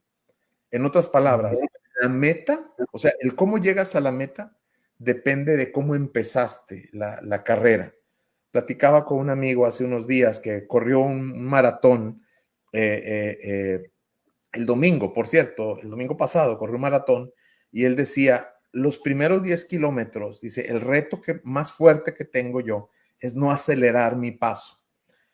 En otras palabras, la meta, o sea, el cómo llegas a la meta depende de cómo empezaste la carrera. Platicaba con un amigo hace unos días que corrió un maratón el domingo, por cierto, el domingo pasado corrió un maratón y él decía, los primeros 10 kilómetros, dice, el reto más fuerte que tengo yo es no acelerar mi paso.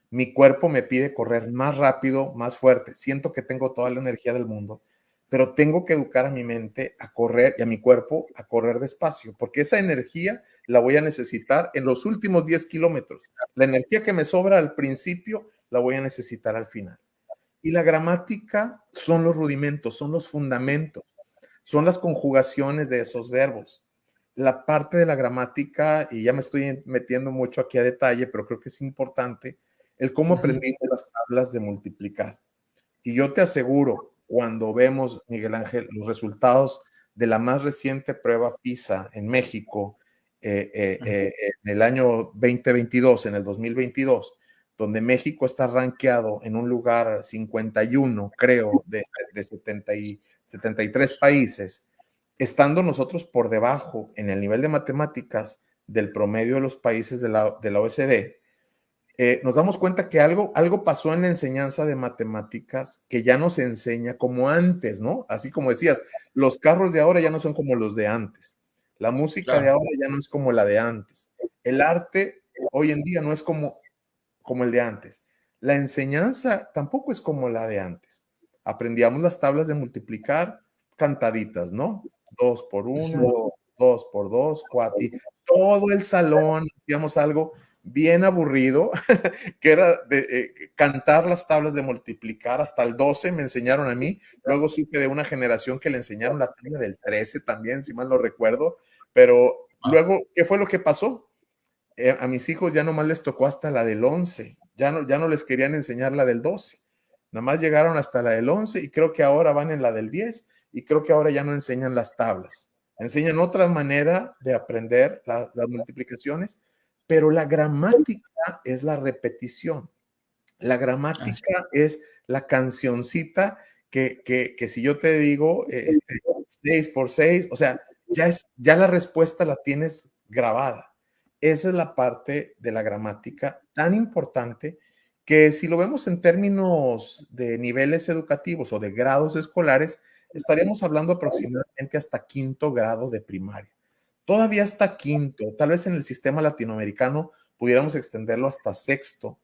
Mi cuerpo me pide correr más rápido, más fuerte. Siento que tengo toda la energía del mundo, pero tengo que educar a mi mente a correr y a mi cuerpo a correr despacio, porque esa energía la voy a necesitar en los últimos 10 kilómetros. La energía que me sobra al principio la voy a necesitar al final. Y la gramática son los rudimentos, son los fundamentos, son las conjugaciones de esos verbos. La parte de la gramática, y ya me estoy metiendo mucho aquí a detalle, pero creo que es importante, el cómo aprendimos las tablas de multiplicar. Y yo te aseguro, cuando vemos, Miguel Ángel, los resultados de la más reciente prueba PISA en México, en el año 2022, en el 2022, donde México está rankeado en un lugar 51, creo, de 73 países, estando nosotros por debajo en el nivel de matemáticas del promedio de los países de la OECD, nos damos cuenta que algo pasó en la enseñanza de matemáticas que ya no se enseña como antes, ¿no? Así como decías, los carros de ahora ya no son como los de antes. La música de ahora ya no es como la de antes. El arte hoy en día no es como el de antes. La enseñanza tampoco es como la de antes. Aprendíamos las tablas de multiplicar cantaditas, ¿no? 2 por 1, 2 por 2, 4. Y todo el salón hacíamos algo bien aburrido, que era cantar las tablas de multiplicar hasta el 12, me enseñaron a mí. Luego supe de una generación que le enseñaron la tabla del 13 también, si mal no recuerdo. Pero luego, ¿qué fue lo que pasó? A mis hijos ya nomás les tocó hasta la del 11, ya no les querían enseñar la del 12, nomás llegaron hasta la del 11 y creo que ahora van en la del 10 y creo que ahora ya no enseñan las tablas, enseñan otra manera de aprender las multiplicaciones, pero la gramática es la repetición, la gramática es la cancioncita que si yo te digo 6 por 6, o sea, ya la respuesta la tienes grabada. Esa es la parte de la gramática tan importante que si lo vemos en términos de niveles educativos o de grados escolares, estaríamos hablando aproximadamente hasta quinto grado de primaria. Todavía hasta quinto, tal vez en el sistema latinoamericano pudiéramos extenderlo hasta sexto,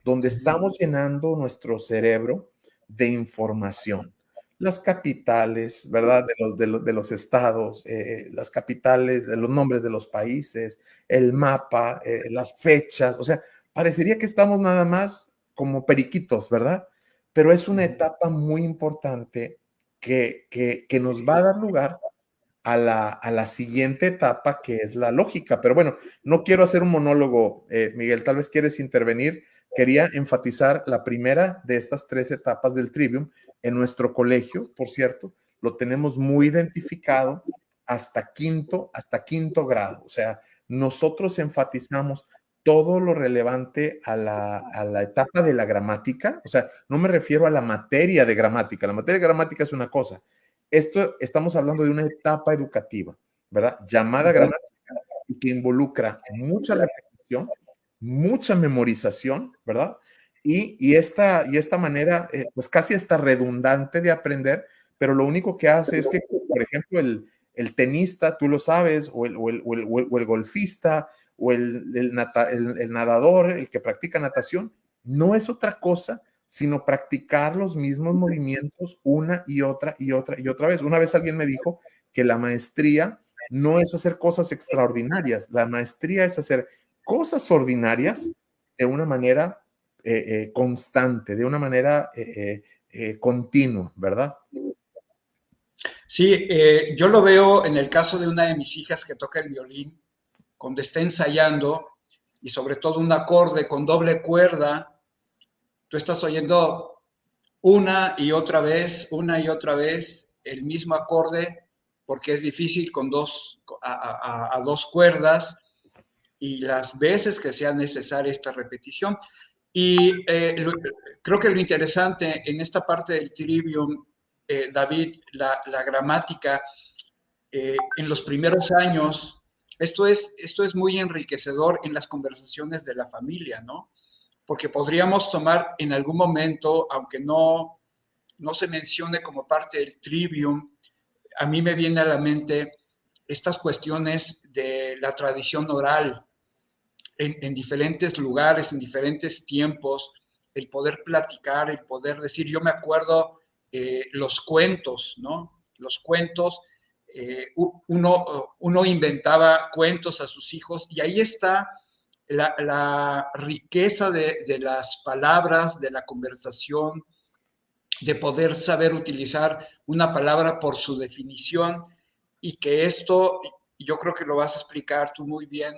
donde estamos llenando nuestro cerebro de información. Las capitales, ¿verdad? De los estados, las capitales, de los nombres de los países, el mapa, las fechas, o sea, parecería que estamos nada más como periquitos, ¿verdad? Pero es una etapa muy importante que nos va a dar lugar a la siguiente etapa, que es la lógica. Pero bueno, no quiero hacer un monólogo, Miguel, tal vez quieres intervenir. Quería enfatizar la primera de estas 3 etapas del Trivium. En nuestro colegio, por cierto, lo tenemos muy identificado hasta quinto grado. O sea, nosotros enfatizamos todo lo relevante a la etapa de la gramática. O sea, no me refiero a la materia de gramática. La materia de gramática es una cosa. Esto estamos hablando de una etapa educativa, ¿verdad? Llamada gramática, y que involucra mucha repetición, mucha memorización, ¿verdad? Y esta manera, pues casi hasta redundante de aprender, pero lo único que hace es que, por ejemplo, el tenista, tú lo sabes, o el golfista, o el nadador, el que practica natación, no es otra cosa sino practicar los mismos movimientos una y otra y otra y otra vez. Una vez alguien me dijo que la maestría no es hacer cosas extraordinarias, la maestría es hacer cosas ordinarias de una manera constante, de una manera continua, ¿verdad? Sí, yo lo veo en el caso de una de mis hijas que toca el violín, cuando está ensayando, y sobre todo un acorde con doble cuerda, tú estás oyendo una y otra vez el mismo acorde, porque es difícil con a dos cuerdas, y las veces que sea necesaria esta repetición. Y creo que lo interesante en esta parte del trivium, David, la gramática, en los primeros años, esto es muy enriquecedor en las conversaciones de la familia, ¿no? Porque podríamos tomar en algún momento, aunque no se mencione como parte del trivium, a mí me viene a la mente estas cuestiones de la tradición oral en diferentes lugares, en diferentes tiempos, el poder platicar, el poder decir, yo me acuerdo los cuentos, ¿no? Los cuentos, uno inventaba cuentos a sus hijos y ahí está la riqueza de las palabras, de la conversación, de poder saber utilizar una palabra por su definición y que esto, yo creo que lo vas a explicar tú muy bien,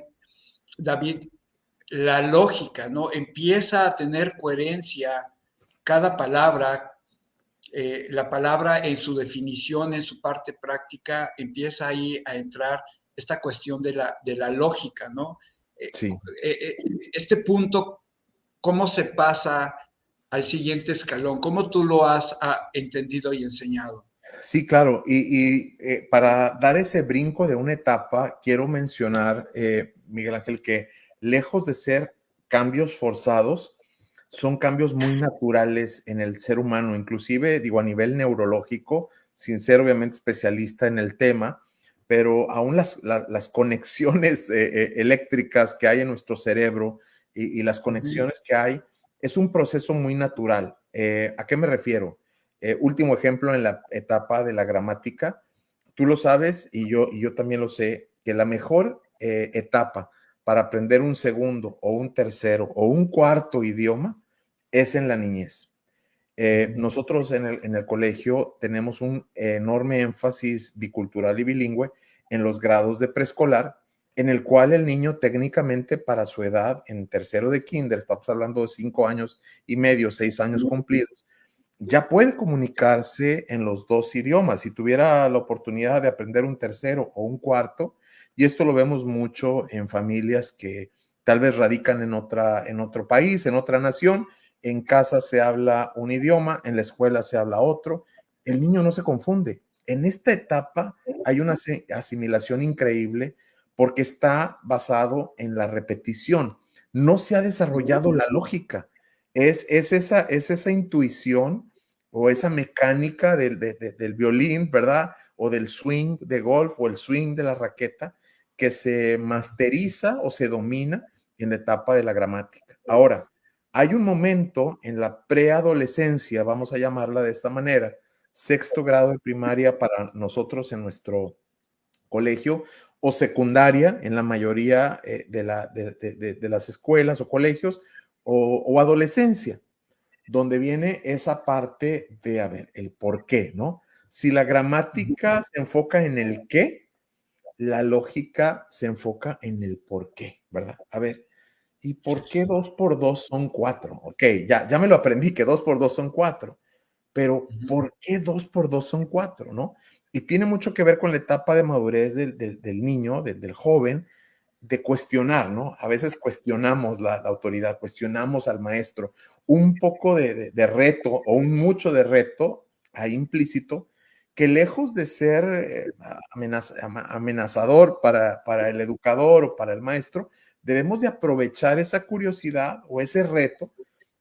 David, la lógica, ¿no? Empieza a tener coherencia cada palabra, la palabra en su definición, en su parte práctica, empieza ahí a entrar esta cuestión de la lógica, ¿no? Eh, Sí. este punto, ¿cómo se pasa al siguiente escalón? ¿Cómo tú lo has entendido y enseñado? Sí, claro. Para dar ese brinco de una etapa, quiero mencionar, Miguel Ángel, que lejos de ser cambios forzados, son cambios muy naturales en el ser humano, inclusive, digo, a nivel neurológico, sin ser obviamente especialista en el tema, pero aún las conexiones eléctricas que hay en nuestro cerebro y las conexiones que hay, es un proceso muy natural. ¿A qué me refiero? Último ejemplo en la etapa de la gramática, tú lo sabes y yo también lo sé, que la mejor etapa para aprender un segundo o un tercero o un cuarto idioma es en la niñez. Nosotros en el colegio tenemos un enorme énfasis bicultural y bilingüe en los grados de preescolar, en el cual el niño técnicamente para su edad, en tercero de kinder, estamos hablando de 5 años y medio, 6 años cumplidos, ya puede comunicarse en los dos idiomas. Si tuviera la oportunidad de aprender un tercero o un cuarto, y esto lo vemos mucho en familias que tal vez radican en otro país, en otra nación, en casa se habla un idioma, en la escuela se habla otro, el niño no se confunde. En esta etapa hay una asimilación increíble porque está basado en la repetición. No se ha desarrollado la lógica. Es esa intuición o esa mecánica del violín, ¿verdad? O del swing de golf o el swing de la raqueta que se masteriza o se domina en la etapa de la gramática. Ahora, hay un momento en la preadolescencia, vamos a llamarla de esta manera, sexto grado de primaria para nosotros en nuestro colegio o secundaria en la mayoría de las escuelas o colegios o adolescencia, donde viene esa parte de, a ver, el por qué, ¿no? Si la gramática se enfoca en el qué, la lógica se enfoca en el por qué, ¿verdad? A ver, ¿y por qué 2 por 2 son 4? Ok, ya me lo aprendí que 2 por 2 son 4, pero ¿por qué 2 por 2 son 4, no? Y tiene mucho que ver con la etapa de madurez del niño, del joven, de cuestionar, ¿no? A veces cuestionamos la autoridad, cuestionamos al maestro. Un poco de reto o un mucho de reto ahí implícito que lejos de ser amenazador para el educador o para el maestro, debemos de aprovechar esa curiosidad o ese reto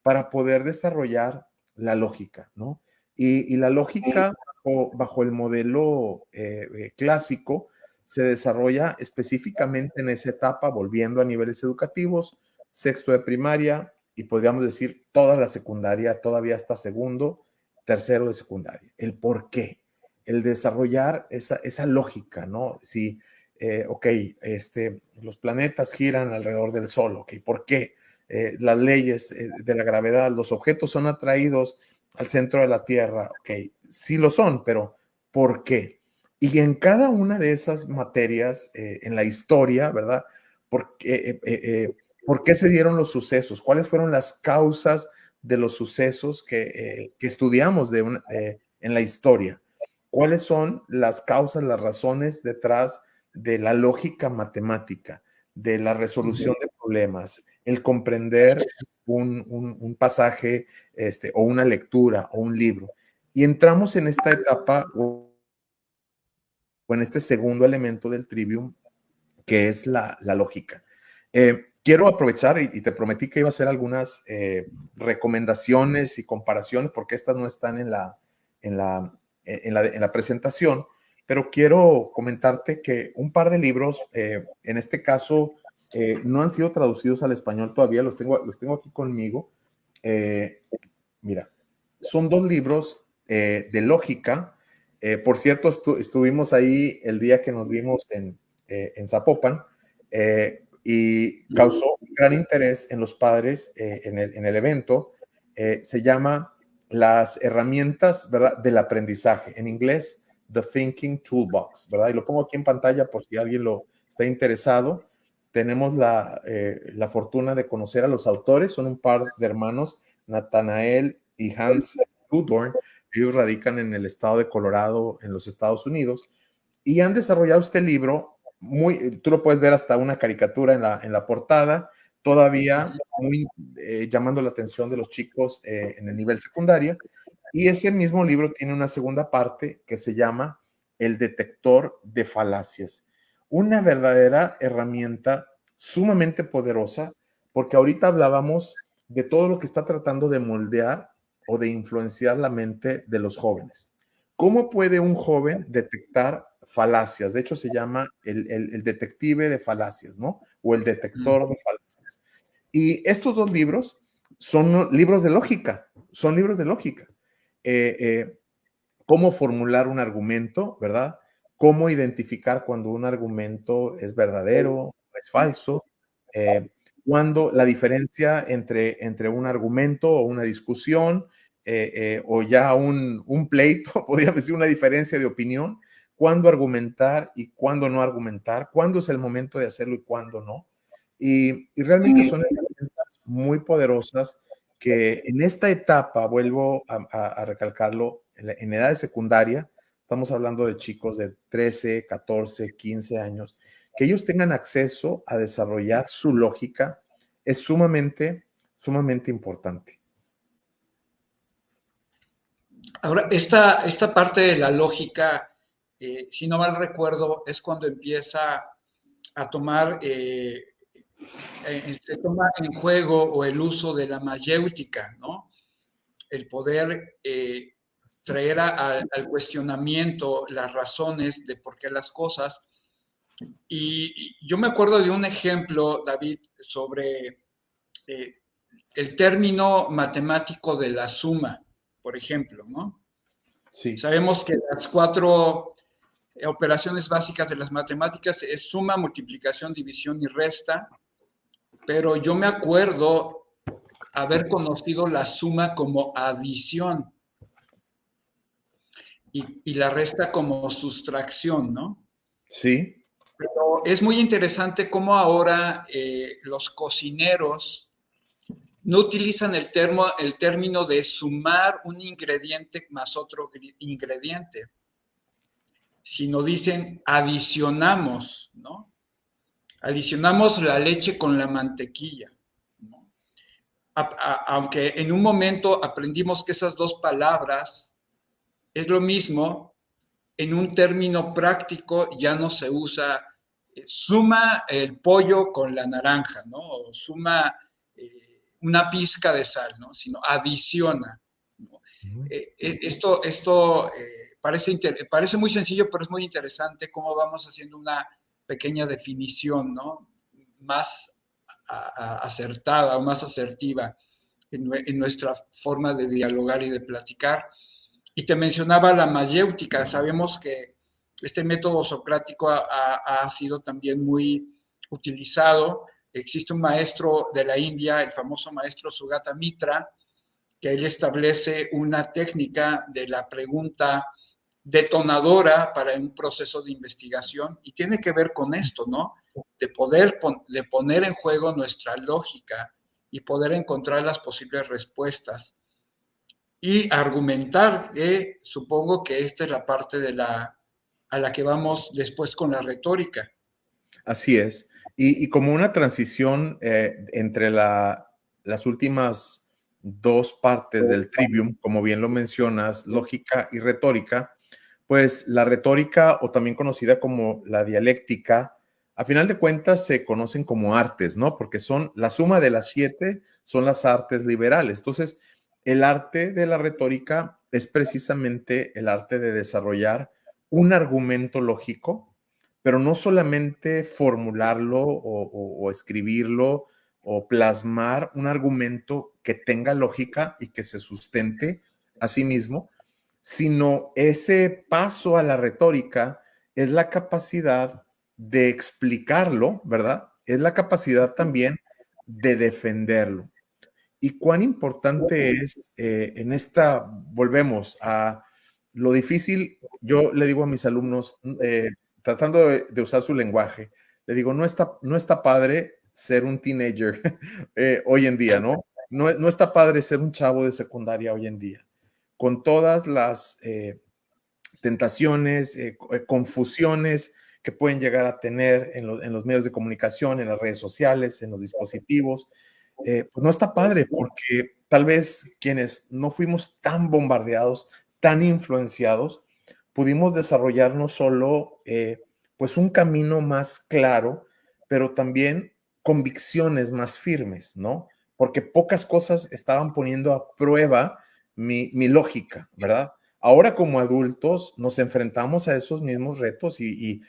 para poder desarrollar la lógica, ¿no? Y la lógica bajo el modelo clásico se desarrolla específicamente en esa etapa, volviendo a niveles educativos, sexto de primaria y podríamos decir toda la secundaria, todavía hasta segundo, tercero de secundaria. El por qué, el desarrollar esa lógica, ¿no? Si, ok, los planetas giran alrededor del Sol, ok, ¿por qué? Las leyes de la gravedad, los objetos son atraídos al centro de la Tierra, ok, sí lo son, pero ¿por qué? Y en cada una de esas materias, en la historia, ¿verdad? ¿Por qué se dieron los sucesos? ¿Cuáles fueron las causas de los sucesos que estudiamos en la historia? ¿Cuáles son las causas, las razones detrás de la lógica matemática, de la resolución de problemas, el comprender un pasaje o una lectura o un libro? Y entramos en esta etapa o en este segundo elemento del trivium, que es la lógica. Quiero aprovechar y te prometí que iba a hacer algunas recomendaciones y comparaciones, porque estas no están en la presentación, pero quiero comentarte que un par de libros, en este caso, no han sido traducidos al español todavía, los tengo aquí conmigo. Mira, son dos libros de lógica. Por cierto, estuvimos ahí el día que nos vimos en Zapopan, y causó un gran interés en los padres en el evento. Se llama Las herramientas, ¿verdad?, del aprendizaje. En inglés, The Thinking Toolbox, ¿verdad? Y lo pongo aquí en pantalla por si alguien lo está interesado. Tenemos la fortuna de conocer a los autores. Son un par de hermanos, Nathanael y Hans Gudorn. Ellos radican en el estado de Colorado, en los Estados Unidos, y han desarrollado este libro. Tú lo puedes ver hasta una caricatura en la portada, todavía muy llamando la atención de los chicos en el nivel secundaria. Y ese mismo libro tiene una segunda parte que se llama El detector de falacias. Una verdadera herramienta sumamente poderosa, porque ahorita hablábamos de todo lo que está tratando de moldear o de influenciar la mente de los jóvenes. ¿Cómo puede un joven detectar falacias? De hecho, se llama el detective de falacias, ¿no? O el detector de falacias. Y estos dos libros son libros de lógica, son libros de lógica. Cómo formular un argumento, ¿verdad? Cómo identificar cuando un argumento es verdadero o es falso. Cuando la diferencia entre un argumento o una discusión o ya un pleito, podríamos decir una diferencia de opinión, cuándo argumentar y cuándo no argumentar, cuándo es el momento de hacerlo y cuándo no. Y realmente son herramientas muy poderosas que en esta etapa, vuelvo a recalcarlo, en edad de secundaria, estamos hablando de chicos de 13, 14, 15 años, que ellos tengan acceso a desarrollar su lógica es sumamente, sumamente importante. Ahora, esta parte de la lógica, si no mal recuerdo, es cuando empieza a tomar, se toma en juego o el uso de la mayéutica, ¿no? El poder traer al cuestionamiento las razones de por qué las cosas. Y yo me acuerdo de un ejemplo, David, sobre el término matemático de la suma, por ejemplo, ¿no? Sí. Sabemos que las cuatro operaciones básicas de las matemáticas es suma, multiplicación, división y resta, pero yo me acuerdo haber conocido la suma como adición y la resta como sustracción, ¿no? Sí. Pero es muy interesante cómo ahora los cocineros no utilizan el término de sumar un ingrediente más otro ingrediente, sino dicen adicionamos, ¿no? Adicionamos la leche con la mantequilla, ¿no? Aunque en un momento aprendimos que esas dos palabras es lo mismo, en un término práctico ya no se usa suma el pollo con la naranja, ¿no? O suma una pizca de sal, ¿no? Sino adiciona, ¿no? Esto parece muy sencillo, pero es muy interesante cómo vamos haciendo una pequeña definición, ¿no? Más acertada o más asertiva en nuestra forma de dialogar y de platicar. Y te mencionaba la mayéutica. Sabemos que este método socrático ha sido también muy utilizado. Existe un maestro de la India, el famoso maestro Sugata Mitra, que él establece una técnica de la pregunta detonadora para un proceso de investigación y tiene que ver con esto, ¿no? De poner en juego nuestra lógica y poder encontrar las posibles respuestas y argumentar, que supongo que esta es la parte a la que vamos después con la retórica. Así es. Y como una transición entre las últimas dos partes del trivium, como bien lo mencionas, lógica y retórica, pues la retórica, o también conocida como la dialéctica, a final de cuentas se conocen como artes, ¿no? Porque son la suma de las 7, son las artes liberales. Entonces, el arte de la retórica es precisamente el arte de desarrollar un argumento lógico, pero no solamente formularlo o escribirlo o plasmar un argumento que tenga lógica y que se sustente a sí mismo, sino ese paso a la retórica es la capacidad de explicarlo, ¿verdad? Es la capacidad también de defenderlo. Y cuán importante es en esta, volvemos a lo difícil, yo le digo a mis alumnos, tratando de usar su lenguaje, le digo, no está padre ser un teenager hoy en día, ¿no? No está padre ser un chavo de secundaria hoy en día, con todas las tentaciones, confusiones que pueden llegar a tener en los medios de comunicación, en las redes sociales, en los dispositivos. Pues no está padre porque tal vez quienes no fuimos tan bombardeados, tan influenciados, pudimos desarrollar no solo pues un camino más claro, pero también convicciones más firmes, ¿no? Porque pocas cosas estaban poniendo a prueba mi lógica, ¿verdad? Ahora como adultos nos enfrentamos a esos mismos retos y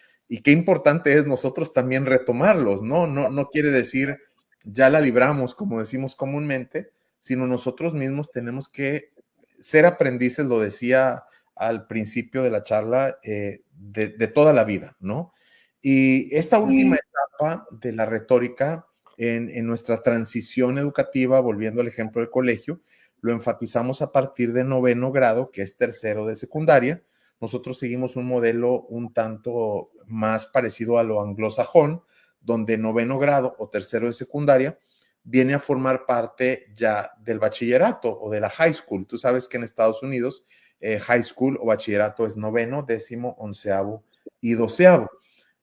qué importante es nosotros también retomarlos, ¿no? No quiere decir ya la libramos, como decimos comúnmente, sino nosotros mismos tenemos que ser aprendices, lo decía al principio de la charla, de toda la vida, ¿no? Y esta última etapa de la retórica en nuestra transición educativa, volviendo al ejemplo del colegio, lo enfatizamos a partir de 9º grado, que es tercero de secundaria. Nosotros seguimos un modelo un tanto más parecido a lo anglosajón, donde 9º grado o tercero de secundaria viene a formar parte ya del bachillerato o de la high school. Tú sabes que en Estados Unidos high school o bachillerato es 9º, 10º, 11º y 12º.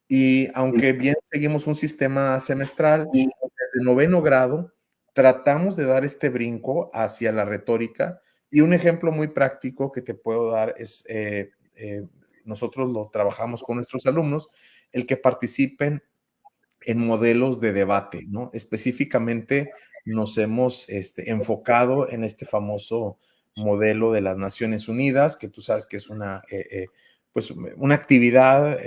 Y aunque bien seguimos un sistema semestral, desde 9º grado tratamos de dar este brinco hacia la retórica. Y un ejemplo muy práctico que te puedo dar es, nosotros lo trabajamos con nuestros alumnos, el que participen en modelos de debate, ¿no? Específicamente nos hemos enfocado en este famoso modelo de las Naciones Unidas, que tú sabes que es pues una actividad,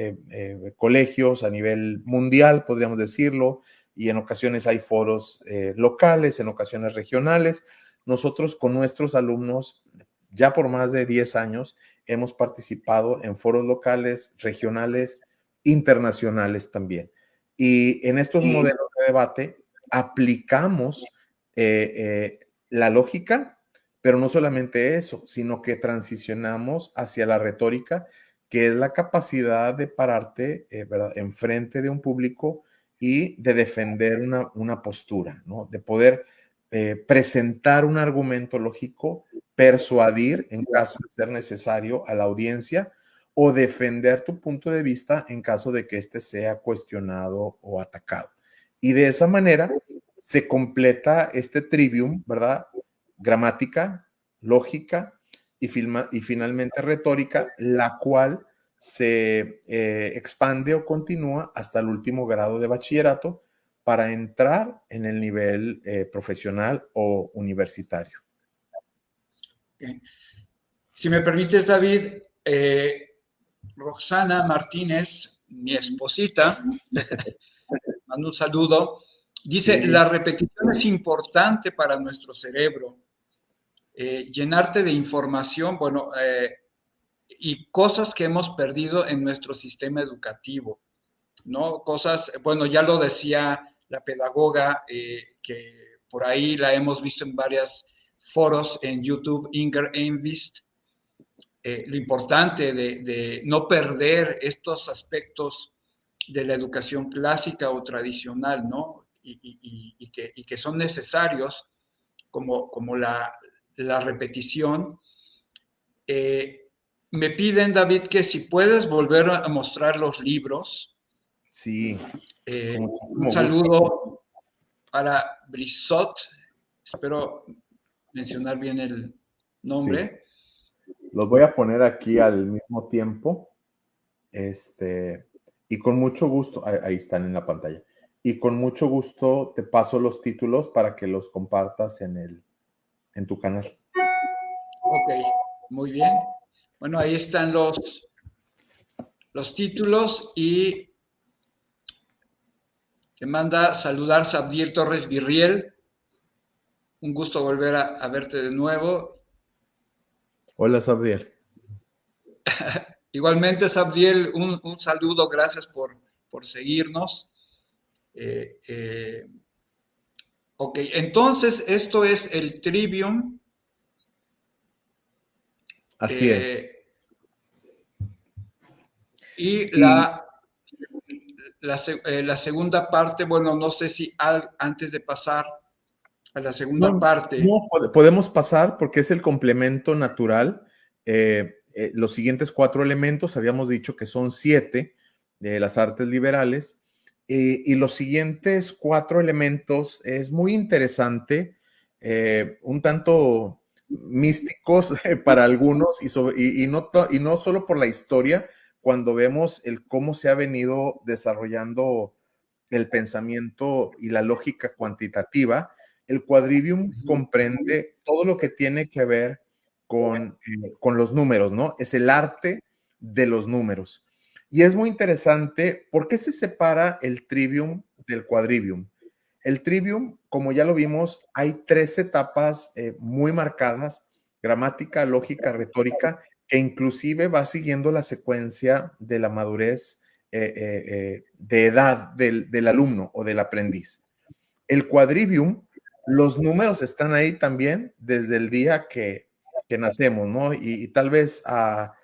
colegios a nivel mundial, podríamos decirlo, y en ocasiones hay foros locales, en ocasiones regionales. Nosotros con nuestros alumnos, ya por más de 10 años, hemos participado en foros locales, regionales, internacionales también. Y en estos modelos de debate aplicamos la lógica, pero no solamente eso, sino que transicionamos hacia la retórica, que es la capacidad de pararte ¿verdad? Enfrente de un público y de defender una postura, ¿no? De poder presentar un argumento lógico, persuadir, en caso de ser necesario, a la audiencia, o defender tu punto de vista en caso de que éste sea cuestionado o atacado. Y de esa manera se completa este trivium, ¿verdad? Gramática, lógica y finalmente retórica, la cual se expande o continúa hasta el último grado de bachillerato para entrar en el nivel profesional o universitario. Okay. Si me permites, David, Roxana Martínez, mi esposita, mando un saludo, dice, Sí. la repetición es importante para nuestro cerebro. Llenarte de información, bueno, y cosas que hemos perdido en nuestro sistema educativo, ¿no? Cosas, bueno, ya lo decía la pedagoga, que por ahí la hemos visto en varios foros en YouTube, Inger Einvist, lo importante de no perder estos aspectos de la educación clásica o tradicional, ¿no? Y que son necesarios, como la repetición. Me piden, David, que si puedes volver a mostrar los libros. Sí, con Un muchísimo gusto. saludo para Brissot, espero mencionar bien el Sí, nombre. los voy a poner aquí al mismo tiempo. Y con mucho gusto, ahí están en la pantalla. Y con mucho gusto te paso los títulos para que los compartas en tu canal. Ok, muy bien. Bueno, ahí están los títulos y te manda saludar Sabdiel Torres Virriel. Un gusto volver a verte de nuevo. Hola, Sabdiel. Igualmente, Sabdiel, un saludo, gracias por seguirnos. Eh, eh, ok, entonces esto es el Trivium. Así es. Eh, y Y la segunda parte, bueno, no sé si antes de pasar a la segunda no, parte. no podemos pasar porque es el complemento natural. Los siguientes 4 elementos, habíamos dicho que son 7 de las artes liberales. Y los siguientes 4 elementos es muy interesante, un tanto místicos para algunos y no solo por la historia, cuando vemos el cómo se ha venido desarrollando el pensamiento y la lógica cuantitativa. El quadrivium comprende todo lo que tiene que ver con los números, ¿no? Es el arte de los números. Y es muy interesante, ¿por qué se separa el trivium del quadrivium? El trivium, como ya lo vimos, hay 3 etapas muy marcadas: gramática, lógica, retórica, que inclusive va siguiendo la secuencia de la madurez de edad del alumno o del aprendiz. El quadrivium, los números están ahí también desde el día que nacemos, ¿no? Y tal vez a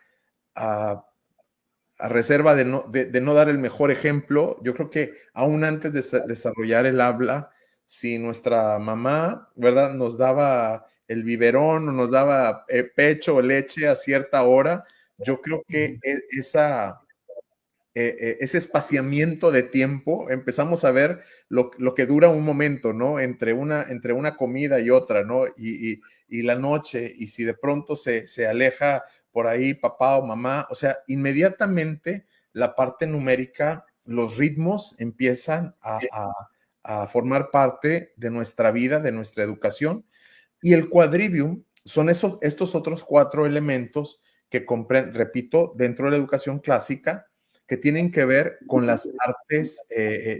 reserva de no dar el mejor ejemplo, yo creo que aún antes de desarrollar el habla, si nuestra mamá, ¿verdad?, nos daba el biberón o nos daba pecho o leche a cierta hora, yo creo que ese espaciamiento de tiempo, empezamos a ver lo que dura un momento, ¿no? Entre una comida y otra, ¿no? Y la noche, y si de pronto se aleja por ahí papá o mamá, o sea, inmediatamente la parte numérica, los ritmos empiezan a formar parte de nuestra vida, de nuestra educación, y el quadrivium son estos otros 4 elementos que repito, dentro de la educación clásica, que tienen que ver con las artes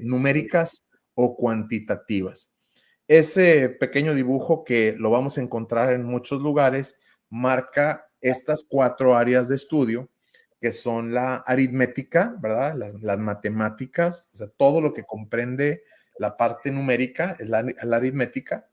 numéricas o cuantitativas. Ese pequeño dibujo, que lo vamos a encontrar en muchos lugares, marca estas 4 áreas de estudio, que son la aritmética, ¿verdad? Las matemáticas, o sea, todo lo que comprende la parte numérica es la aritmética,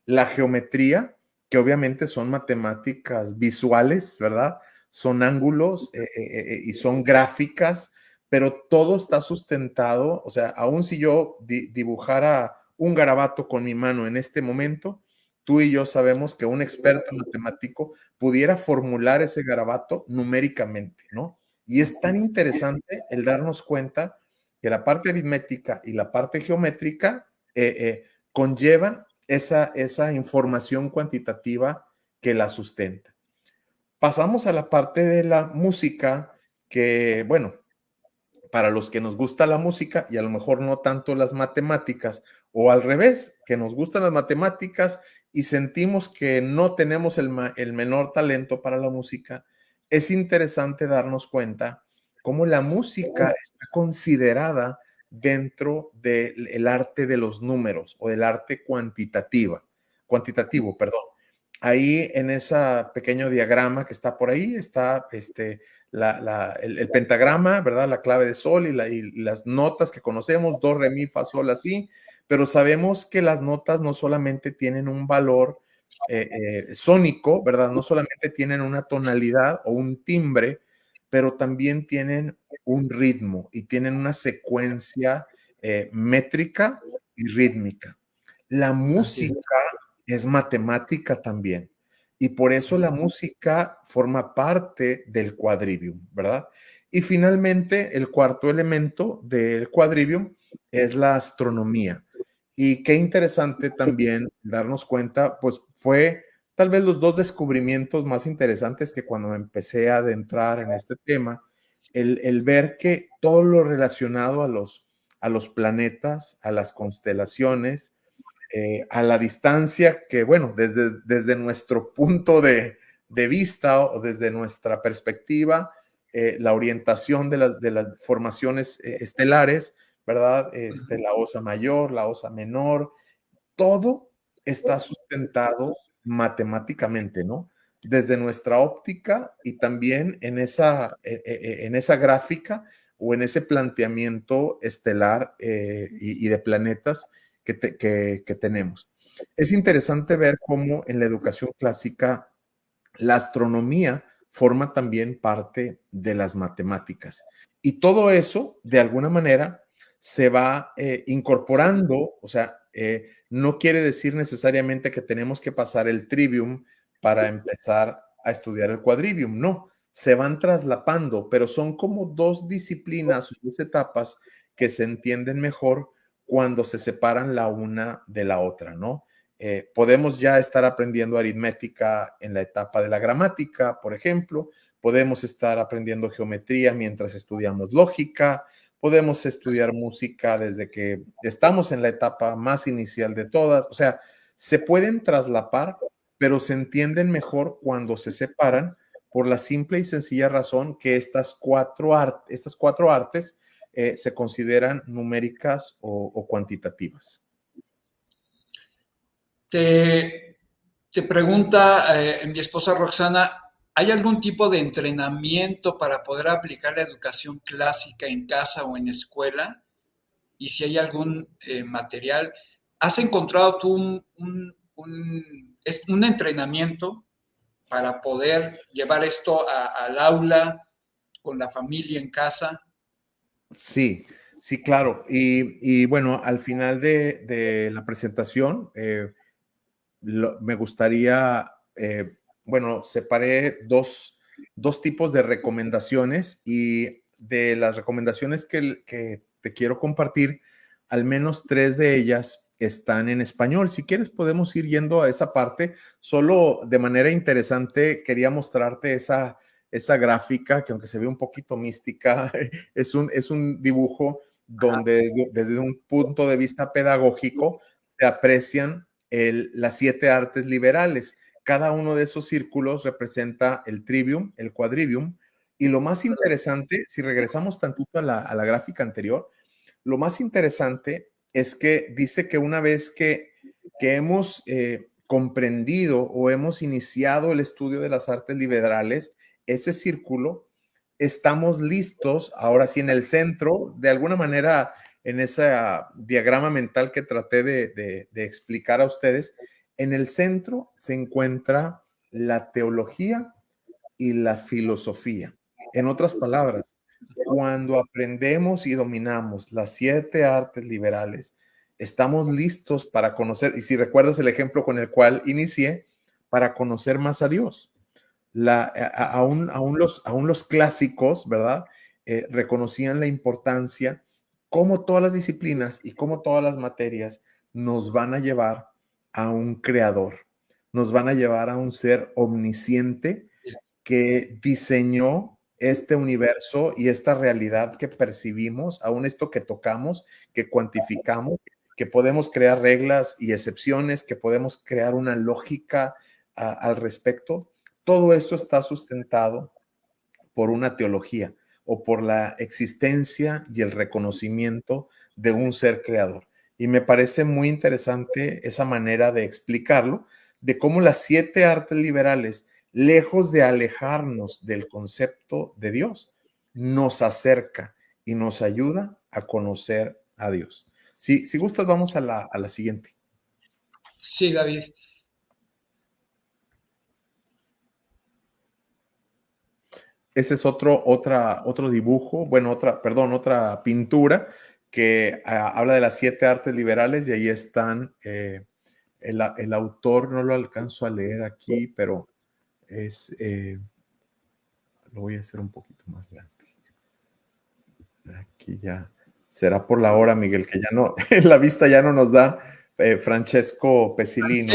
la geometría, que obviamente son matemáticas visuales, ¿verdad? Son ángulos y son gráficas, pero todo está sustentado, o sea, aun si yo dibujara un garabato con mi mano en este momento, tú y yo sabemos que un experto matemático pudiera formular ese garabato numéricamente, ¿no? Y es tan interesante el darnos cuenta que la parte aritmética y la parte geométrica conllevan esa información cuantitativa que la sustenta. Pasamos a la parte de la música, que, bueno, para los que nos gusta la música y a lo mejor no tanto las matemáticas, o al revés, que nos gustan las matemáticas y sentimos que no tenemos el menor talento para la música, es interesante darnos cuenta cómo la música está considerada dentro del arte de los números o del arte cuantitativo, perdón. Ahí en ese pequeño diagrama que está por ahí está el pentagrama, ¿verdad? La clave de sol y las notas que conocemos, do, re, mi, fa, sol, así, pero sabemos que las notas no solamente tienen un valor sónico, ¿verdad? No solamente tienen una tonalidad o un timbre, pero también tienen un ritmo y tienen una secuencia métrica y rítmica. La música es matemática también. Y por eso la música forma parte del quadrivium, ¿verdad? Y finalmente, el cuarto elemento del quadrivium es la astronomía. Y qué interesante también darnos cuenta, pues fue tal vez los dos descubrimientos más interesantes que cuando empecé a adentrar en este tema, el ver que todo lo relacionado a los planetas, a las constelaciones, a la distancia que, bueno, desde nuestro punto de vista o desde nuestra perspectiva, la orientación de las formaciones estelares, ¿verdad? La osa mayor, la osa menor, todo está sustentado matemáticamente, ¿no? Desde nuestra óptica y también en esa gráfica o en ese planteamiento estelar y de planetas que tenemos. Es interesante ver cómo en la educación clásica la astronomía forma también parte de las matemáticas. Y todo eso, de alguna manera, se va incorporando, o sea, no quiere decir necesariamente que tenemos que pasar el trivium para empezar a estudiar el quadrivium, no, se van traslapando, pero son como dos disciplinas, dos etapas que se entienden mejor cuando se separan la una de la otra, ¿no? Podemos ya estar aprendiendo aritmética en la etapa de la gramática, por ejemplo, podemos estar aprendiendo geometría mientras estudiamos lógica, podemos estudiar música desde que estamos en la etapa más inicial de todas, o sea, se pueden traslapar, pero se entienden mejor cuando se separan por la simple y sencilla razón que estas cuatro artes se consideran numéricas o cuantitativas. Te pregunta mi esposa Roxana, ¿hay algún tipo de entrenamiento para poder aplicar la educación clásica en casa o en escuela? Y si hay algún material, ¿has encontrado tú un entrenamiento para poder llevar esto al aula con la familia en casa? Sí, sí, claro. Y bueno, al final de la presentación, me gustaría, bueno, separé dos tipos de recomendaciones y de las recomendaciones que te quiero compartir, al menos tres de ellas están en español. Si quieres, podemos ir yendo a esa parte. Solo de manera interesante quería mostrarte esa gráfica que aunque se ve un poquito mística, es un dibujo donde desde un punto de vista pedagógico se aprecian las 7 artes liberales. Cada uno de esos círculos representa el trivium, el quadrivium, y lo más interesante, si regresamos tantito a la gráfica anterior, lo más interesante es que dice que una vez que hemos comprendido o hemos iniciado el estudio de las artes liberales, ese círculo, estamos listos, ahora sí en el centro, de alguna manera en ese diagrama mental que traté de explicar a ustedes, en el centro se encuentra la teología y la filosofía. En otras palabras, cuando aprendemos y dominamos las 7 artes liberales, estamos listos para conocer, y si recuerdas el ejemplo con el cual inicié, para conocer más a Dios. Aún los clásicos, ¿verdad? Reconocían la importancia, cómo todas las disciplinas y cómo todas las materias nos van a llevar a un creador, nos van a llevar a un ser omnisciente que diseñó este universo y esta realidad que percibimos, aún esto que tocamos, que cuantificamos, que podemos crear reglas y excepciones, que podemos crear una lógica al respecto. Todo esto está sustentado por una teología o por la existencia y el reconocimiento de un ser creador. Y me parece muy interesante esa manera de explicarlo, de cómo las 7 artes liberales, lejos de alejarnos del concepto de Dios, nos acerca y nos ayuda a conocer a Dios. Si gustas, vamos a la siguiente. Sí, David. Ese es otro dibujo, bueno, otra pintura que habla de las 7 artes liberales y ahí están, el autor no lo alcanzo a leer aquí, pero lo voy a hacer un poquito más grande. Aquí ya, será por la hora, Miguel, que ya no, la vista ya no nos da, Francesco Pesilino,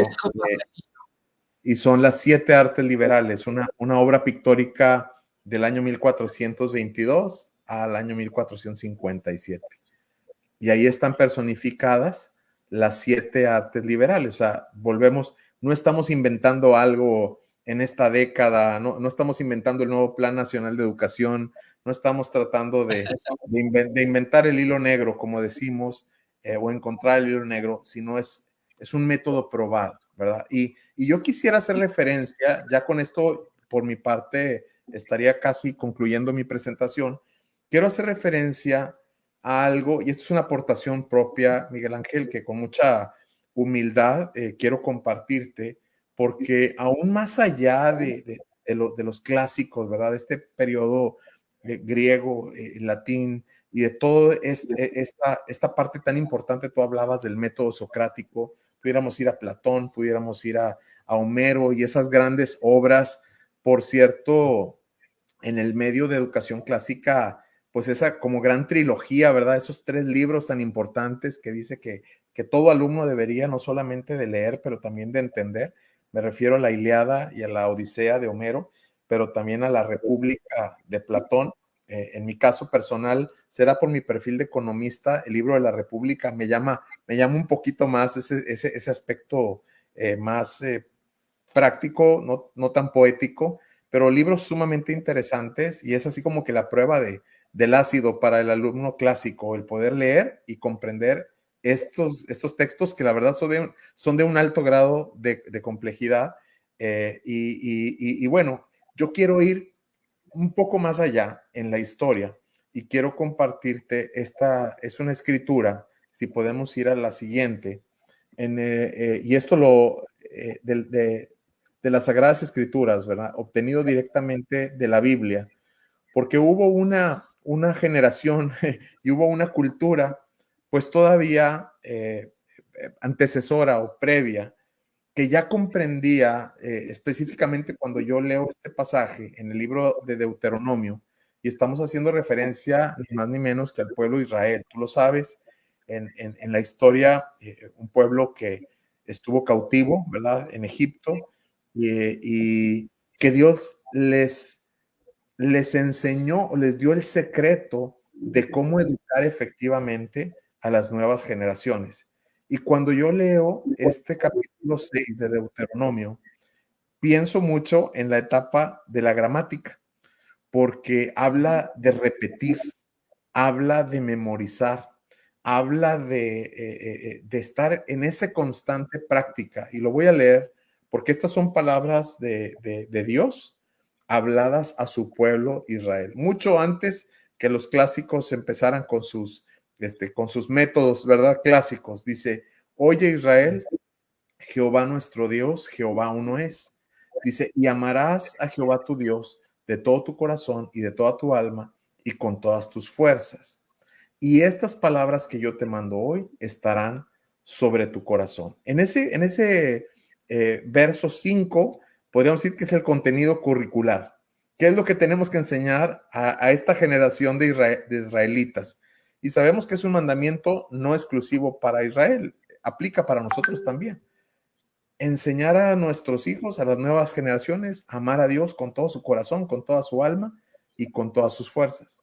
y son las 7 artes liberales, una obra pictórica del año 1422 al año 1457. Y ahí están personificadas las 7 artes liberales. O sea, volvemos, no estamos inventando algo en esta década, no estamos inventando el nuevo Plan Nacional de Educación, no estamos tratando de inventar el hilo negro, como decimos, o encontrar el hilo negro, sino es un método probado, ¿verdad? Y yo quisiera hacer referencia, ya con esto, por mi parte, estaría casi concluyendo mi presentación. Quiero hacer referencia a algo, y esto es una aportación propia, Miguel Ángel, que con mucha humildad quiero compartirte, porque aún más allá de los clásicos, ¿verdad? De este periodo griego, latín, y de todo esta parte tan importante, tú hablabas del método socrático, pudiéramos ir a Platón, pudiéramos ir a Homero y esas grandes obras. Por cierto, en el medio de educación clásica, pues esa como gran trilogía, ¿verdad? Esos 3 libros tan importantes que dice que todo alumno debería no solamente de leer, pero también de entender. Me refiero a la Ilíada y a la Odisea de Homero, pero también a la República de Platón. En mi caso personal, será por mi perfil de economista, el libro de la República me llama un poquito más ese aspecto más práctico, no tan poético, pero libros sumamente interesantes, y es así como que la prueba del ácido para el alumno clásico, el poder leer y comprender estos textos que la verdad son de un alto grado de complejidad. Y bueno, yo quiero ir un poco más allá en la historia y quiero compartirte, esta es una escritura, si podemos ir a la siguiente, y esto de las Sagradas Escrituras, ¿verdad? Obtenido directamente de la Biblia, porque hubo una generación y hubo una cultura, pues todavía antecesora o previa, que ya comprendía específicamente cuando yo leo este pasaje en el libro de Deuteronomio, y estamos haciendo referencia ni más ni menos que al pueblo de Israel. Tú lo sabes, en la historia, un pueblo que estuvo cautivo, ¿verdad? En Egipto, y que Dios les enseñó o les dio el secreto de cómo educar efectivamente a las nuevas generaciones. Y cuando yo leo este capítulo 6 de Deuteronomio, pienso mucho en la etapa de la gramática, porque habla de repetir, habla de memorizar, habla de estar en esa constante práctica. Y lo voy a leer porque estas son palabras de Dios habladas a su pueblo Israel, mucho antes que los clásicos empezaran con sus métodos, ¿verdad? Clásicos. Dice, oye Israel, Jehová nuestro Dios, Jehová uno es. Dice, y amarás a Jehová tu Dios de todo tu corazón y de toda tu alma y con todas tus fuerzas. Y estas palabras que yo te mando hoy estarán sobre tu corazón. En ese verso 5 podríamos decir que es el contenido curricular. ¿Qué es lo que tenemos que enseñar a esta generación de israelitas? Y sabemos que es un mandamiento no exclusivo para Israel, aplica para nosotros también. Enseñar a nuestros hijos, a las nuevas generaciones, a amar a Dios con todo su corazón, con toda su alma y con todas sus fuerzas.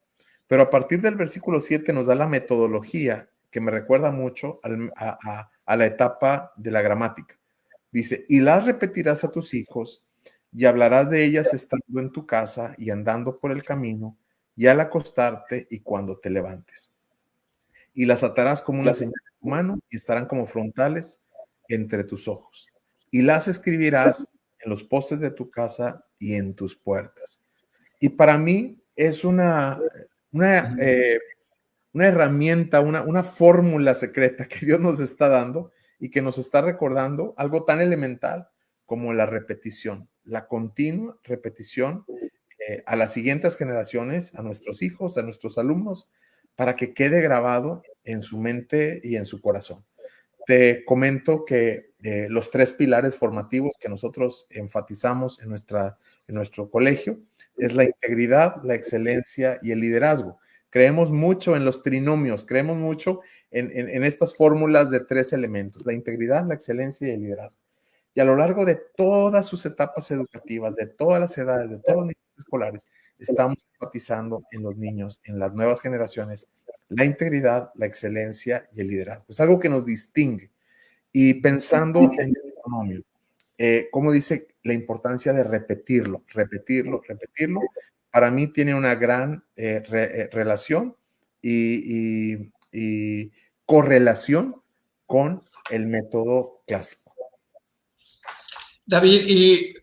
Pero a partir del versículo 7 nos da la metodología que me recuerda mucho a la etapa de la gramática. Dice, y las repetirás a tus hijos y hablarás de ellas estando en tu casa y andando por el camino y al acostarte y cuando te levantes. Y las atarás como una señal en tu mano y estarán como frontales entre tus ojos. Y las escribirás en los postes de tu casa y en tus puertas. Y para mí es una, una herramienta, una fórmula secreta que Dios nos está dando y que nos está recordando algo tan elemental como la repetición, la continua repetición a las siguientes generaciones, a nuestros hijos, a nuestros alumnos, para que quede grabado en su mente y en su corazón. Te comento que los 3 pilares formativos que nosotros enfatizamos en nuestro colegio es la integridad, la excelencia y el liderazgo. Creemos mucho en los trinomios, creemos mucho en estas fórmulas de 3 elementos, la integridad, la excelencia y el liderazgo. Y a lo largo de todas sus etapas educativas, de todas las edades, de todos los niveles escolares, estamos enfatizando en los niños, en las nuevas generaciones, la integridad, la excelencia y el liderazgo. Es algo que nos distingue. Y pensando en el economio, como dice, la importancia de repetirlo, repetirlo, repetirlo, para mí tiene una gran relación y correlación con el método clásico. David, y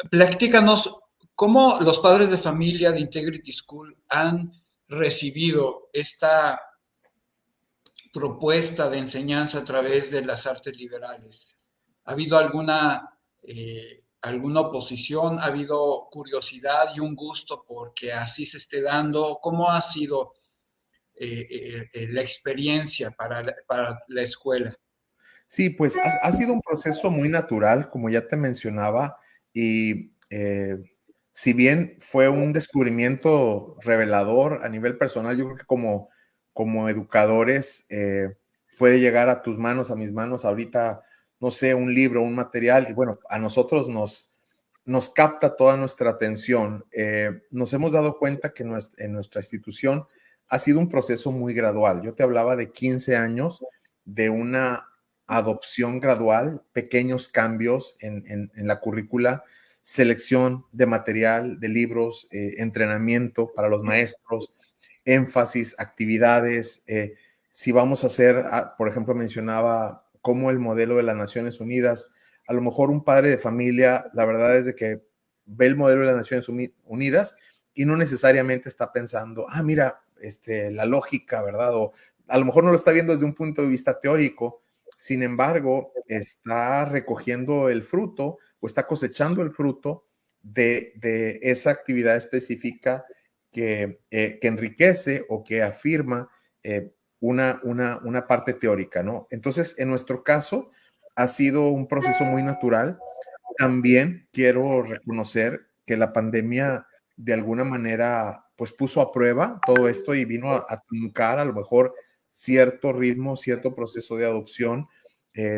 platícanos cómo los padres de familia de Integrity School han recibido esta propuesta de enseñanza a través de las artes liberales. ¿Ha habido alguna oposición? ¿Ha habido curiosidad y un gusto porque así se esté dando? ¿Cómo ha sido la experiencia para la escuela? Sí, pues ha sido un proceso muy natural, como ya te mencionaba, y si bien fue un descubrimiento revelador a nivel personal, yo creo que como educadores puede llegar a tus manos, a mis manos, ahorita, no sé, un libro, un material, y bueno, a nosotros nos capta toda nuestra atención. Nos hemos dado cuenta que en nuestra institución ha sido un proceso muy gradual. Yo te hablaba de 15 años de una adopción gradual, pequeños cambios en la currícula, selección de material, de libros, entrenamiento para los maestros, énfasis, actividades. Si vamos a hacer, por ejemplo, mencionaba cómo el modelo de las Naciones Unidas, a lo mejor un padre de familia, la verdad es de que ve el modelo de las Naciones Unidas y no necesariamente está pensando, mira, la lógica, ¿verdad? O a lo mejor no lo está viendo desde un punto de vista teórico, sin embargo, está recogiendo el fruto o está cosechando el fruto de esa actividad específica que enriquece o que afirma una parte teórica, ¿no? Entonces, en nuestro caso, ha sido un proceso muy natural. También quiero reconocer que la pandemia de alguna manera pues puso a prueba todo esto y vino a truncar a lo mejor cierto ritmo, cierto proceso de adopción,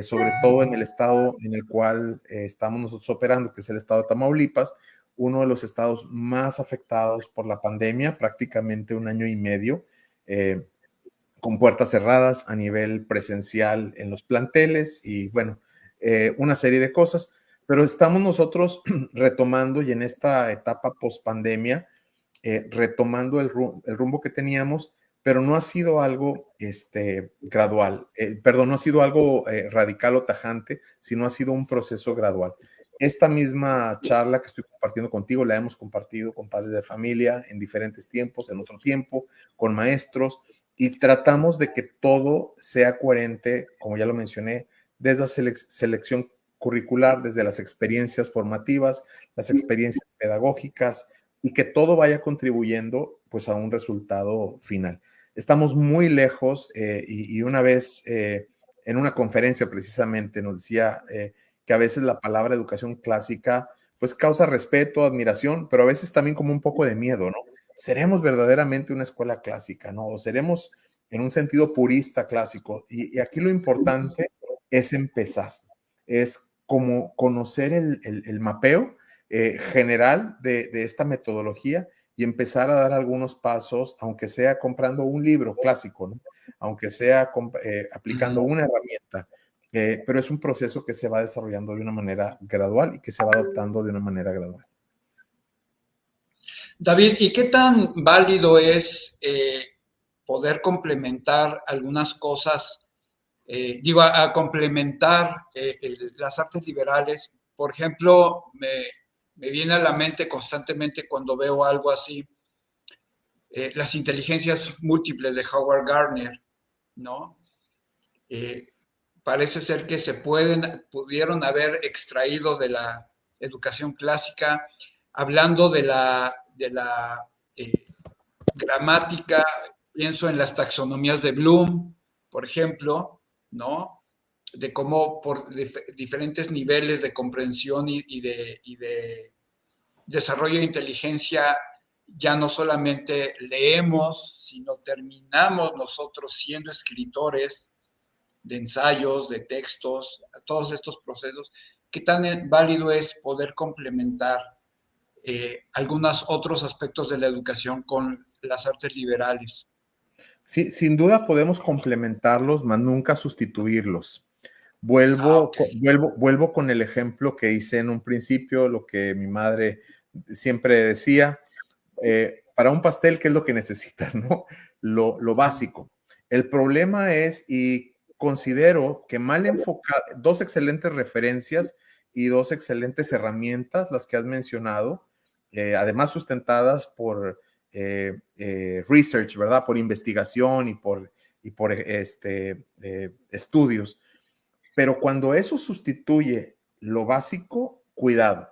sobre todo en el estado en el cual estamos nosotros operando, que es el estado de Tamaulipas, uno de los estados más afectados por la pandemia, prácticamente 1 año y medio, con puertas cerradas a nivel presencial en los planteles y bueno, una serie de cosas, pero estamos nosotros retomando y en esta etapa post pandemia, retomando el rumbo que teníamos, pero no ha sido algo gradual, perdón, no ha sido algo radical o tajante, sino ha sido un proceso gradual. Esta misma charla que estoy compartiendo contigo la hemos compartido con padres de familia en diferentes tiempos, en otro tiempo, con maestros, y tratamos de que todo sea coherente, como ya lo mencioné, desde la selección curricular, desde las experiencias formativas, las experiencias pedagógicas, y que todo vaya contribuyendo pues a un resultado final. Estamos muy lejos y una vez en una conferencia precisamente nos decía que a veces la palabra educación clásica pues causa respeto, admiración, pero a veces también como un poco de miedo, ¿no? ¿Seremos verdaderamente una escuela clásica, no? ¿O seremos en un sentido purista clásico? Y aquí lo importante es empezar, es como conocer el mapeo general de esta metodología y empezar a dar algunos pasos, aunque sea comprando un libro clásico, ¿no? Aunque sea aplicando una herramienta, pero es un proceso que se va desarrollando de una manera gradual y que se va adoptando de una manera gradual. David, ¿y qué tan válido es poder complementar algunas cosas, a complementar las artes liberales? Por ejemplo, me viene a la mente constantemente cuando veo algo así, las inteligencias múltiples de Howard Gardner, ¿no? Eh, Parece ser que pudieron haber extraído de la educación clásica, hablando de la gramática, pienso en las taxonomías de Bloom, por ejemplo, ¿no? De cómo por diferentes niveles de comprensión y de desarrollo de inteligencia ya no solamente leemos, sino terminamos nosotros siendo escritores de ensayos, de textos, todos estos procesos. ¿Qué tan válido es poder complementar algunos otros aspectos de la educación con las artes liberales? Sí, sin duda podemos complementarlos, mas nunca sustituirlos. Ok. Vuelvo con el ejemplo que hice en un principio, lo que mi madre siempre decía, para un pastel, ¿qué es lo que necesitas, no? Lo básico. El problema es, y considero que mal enfocado, dos excelentes referencias y dos excelentes herramientas, las que has mencionado, además sustentadas por research, ¿verdad? Por investigación y por estudios. Pero cuando eso sustituye lo básico, cuidado.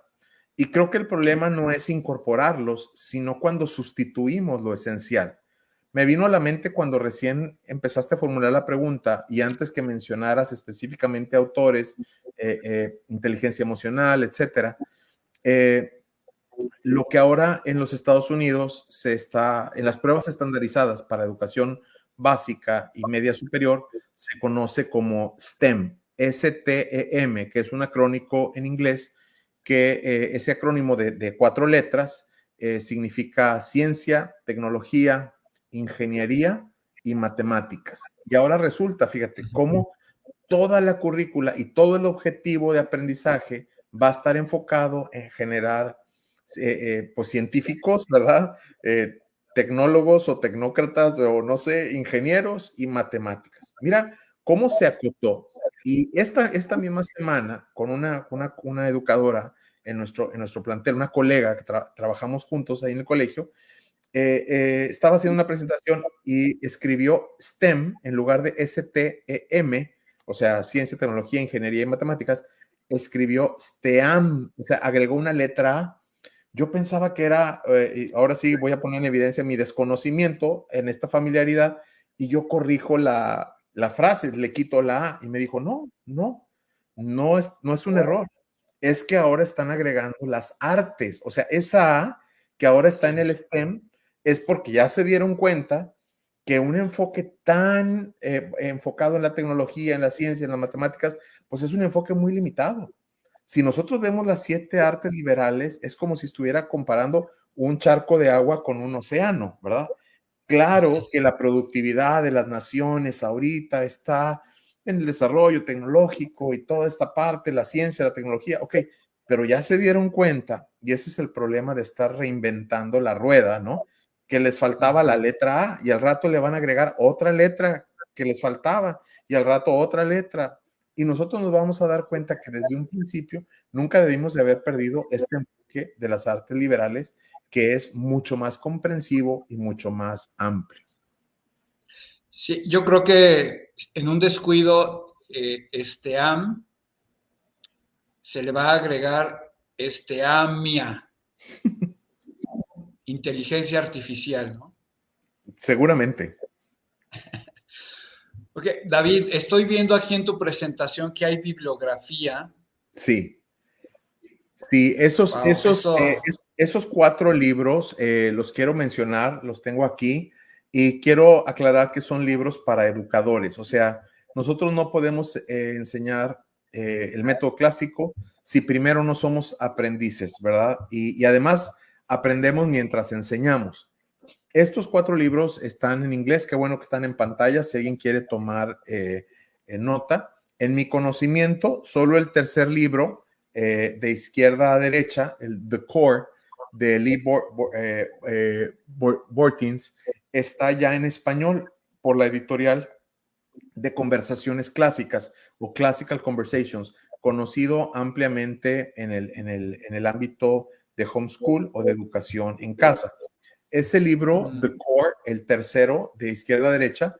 Y creo que el problema no es incorporarlos, sino cuando sustituimos lo esencial. Me vino a la mente cuando recién empezaste a formular la pregunta y antes que mencionaras específicamente autores, inteligencia emocional, etcétera. Lo que ahora en los Estados Unidos en las pruebas estandarizadas para educación básica y media superior, se conoce como STEM, STEM, que es un acrónico en inglés, que ese acrónimo de 4 letras significa ciencia, tecnología, ingeniería y matemáticas. Y ahora resulta, fíjate, cómo toda la currícula y todo el objetivo de aprendizaje va a estar enfocado en generar pues científicos, ¿verdad? Tecnólogos o tecnócratas o no sé, ingenieros y matemáticas. Mira cómo se acotó. Y esta misma semana, con una educadora en nuestro plantel, una colega que trabajamos juntos ahí en el colegio, estaba haciendo una presentación y escribió STEM en lugar de STEM, o sea, ciencia, tecnología, ingeniería y matemáticas, escribió STEAM, o sea, agregó una letra A. Yo pensaba que era, ahora sí voy a poner en evidencia mi desconocimiento en esta familiaridad y yo corrijo la frase, le quito la A y me dijo, no es un error, es que ahora están agregando las artes, o sea, esa A que ahora está en el STEM es porque ya se dieron cuenta que un enfoque tan enfocado en la tecnología, en la ciencia, en las matemáticas, pues es un enfoque muy limitado. Si nosotros vemos las 7 artes liberales, es como si estuviera comparando un charco de agua con un océano, ¿verdad? Claro que la productividad de las naciones ahorita está en el desarrollo tecnológico y toda esta parte, la ciencia, la tecnología, ok, pero ya se dieron cuenta, y ese es el problema de estar reinventando la rueda, ¿no? Que les faltaba la letra A y al rato le van a agregar otra letra que les faltaba y al rato otra letra. Y nosotros nos vamos a dar cuenta que desde un principio nunca debimos de haber perdido este enfoque de las artes liberales, que es mucho más comprensivo y mucho más amplio. Sí, yo creo que en un descuido, AM se le va a agregar AMIA, inteligencia artificial, ¿no? Seguramente. Ok, David, estoy viendo aquí en tu presentación que hay bibliografía. Sí. Sí, Wow, eso. esos 4 libros los quiero mencionar, los tengo aquí y quiero aclarar que son libros para educadores. O sea, nosotros no podemos enseñar el método clásico si primero no somos aprendices, ¿verdad? Y además aprendemos mientras enseñamos. Estos 4 libros están en inglés, qué bueno que están en pantalla, si alguien quiere tomar nota. En mi conocimiento, solo el tercer libro, de izquierda a derecha, el The Core, de Lee Borkins, está ya en español por la editorial de Conversaciones Clásicas o Classical Conversations, conocido ampliamente en el ámbito de homeschool o de educación en casa. Ese libro, The Core, el tercero, de izquierda a derecha,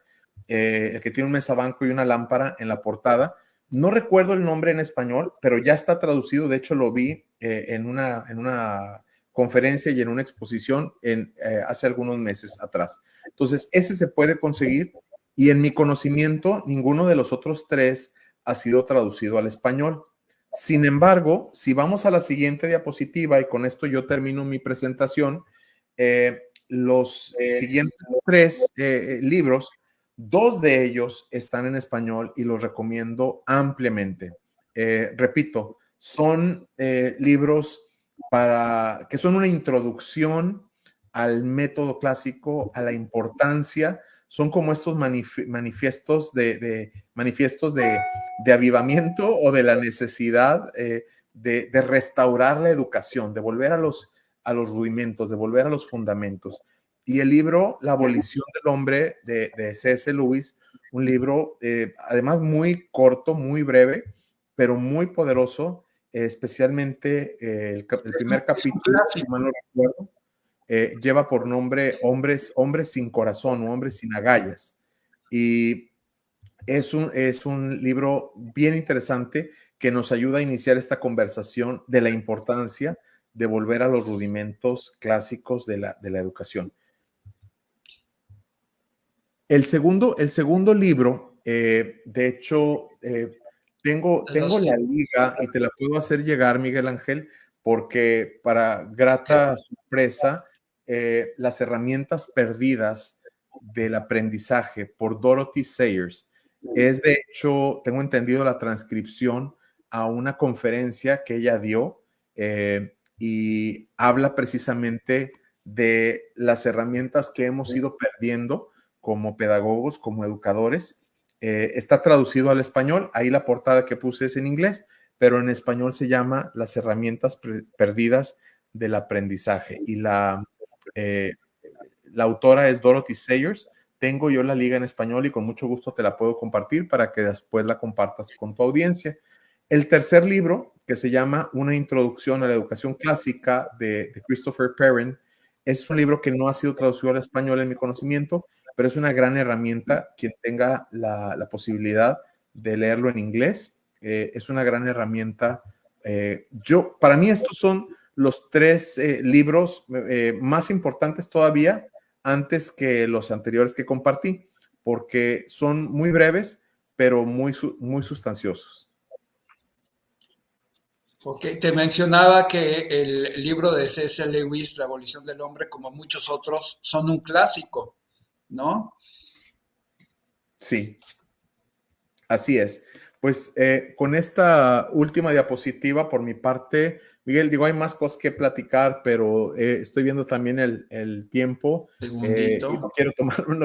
el que tiene un mesabanco y una lámpara en la portada, no recuerdo el nombre en español, pero ya está traducido. De hecho, lo vi en una conferencia y en una exposición hace algunos meses atrás. Entonces, ese se puede conseguir y en mi conocimiento, ninguno de los otros 3 ha sido traducido al español. Sin embargo, si vamos a la siguiente diapositiva, y con esto yo termino mi presentación, los siguientes 3 libros, 2 de ellos están en español y los recomiendo ampliamente. Repito, son libros que son una introducción al método clásico, a la importancia. Son como estos manifiestos de avivamiento o de la necesidad de restaurar la educación, de volver a los rudimentos, de volver a los fundamentos. Y el libro La abolición del hombre de C.S. Lewis, un libro además muy corto, muy breve, pero muy poderoso, especialmente el primer capítulo, si mal no recuerdo, lleva por nombre hombres sin corazón o hombres sin agallas. Y es un libro bien interesante que nos ayuda a iniciar esta conversación de la importancia de volver a los rudimentos clásicos de la educación. El segundo libro, de hecho, tengo la liga y te la puedo hacer llegar, Miguel Ángel, porque para grata sorpresa, Las herramientas perdidas del aprendizaje por Dorothy Sayers es, de hecho, tengo entendido, la transcripción a una conferencia que ella dio y habla precisamente de las herramientas que hemos ido perdiendo como pedagogos, como educadores. Está traducido al español, ahí la portada que puse es en inglés, pero en español se llama Las herramientas perdidas del aprendizaje y la autora es Dorothy Sayers. Tengo yo la liga en español y con mucho gusto te la puedo compartir para que después la compartas con tu audiencia. El tercer libro, que se llama Una introducción a la educación clásica de Christopher Perrin, es un libro que no ha sido traducido al español en mi conocimiento, pero es una gran herramienta. Quien tenga la posibilidad de leerlo en inglés, es una gran herramienta. Para mí estos son los 3 libros más importantes todavía antes que los anteriores que compartí, porque son muy breves, pero muy sustanciosos. Porque te mencionaba que el libro de C.S. Lewis, La abolición del hombre, como muchos otros, son un clásico, ¿no? Sí, así es. Pues con esta última diapositiva por mi parte, Miguel, digo, hay más cosas que platicar, pero estoy viendo también el tiempo y no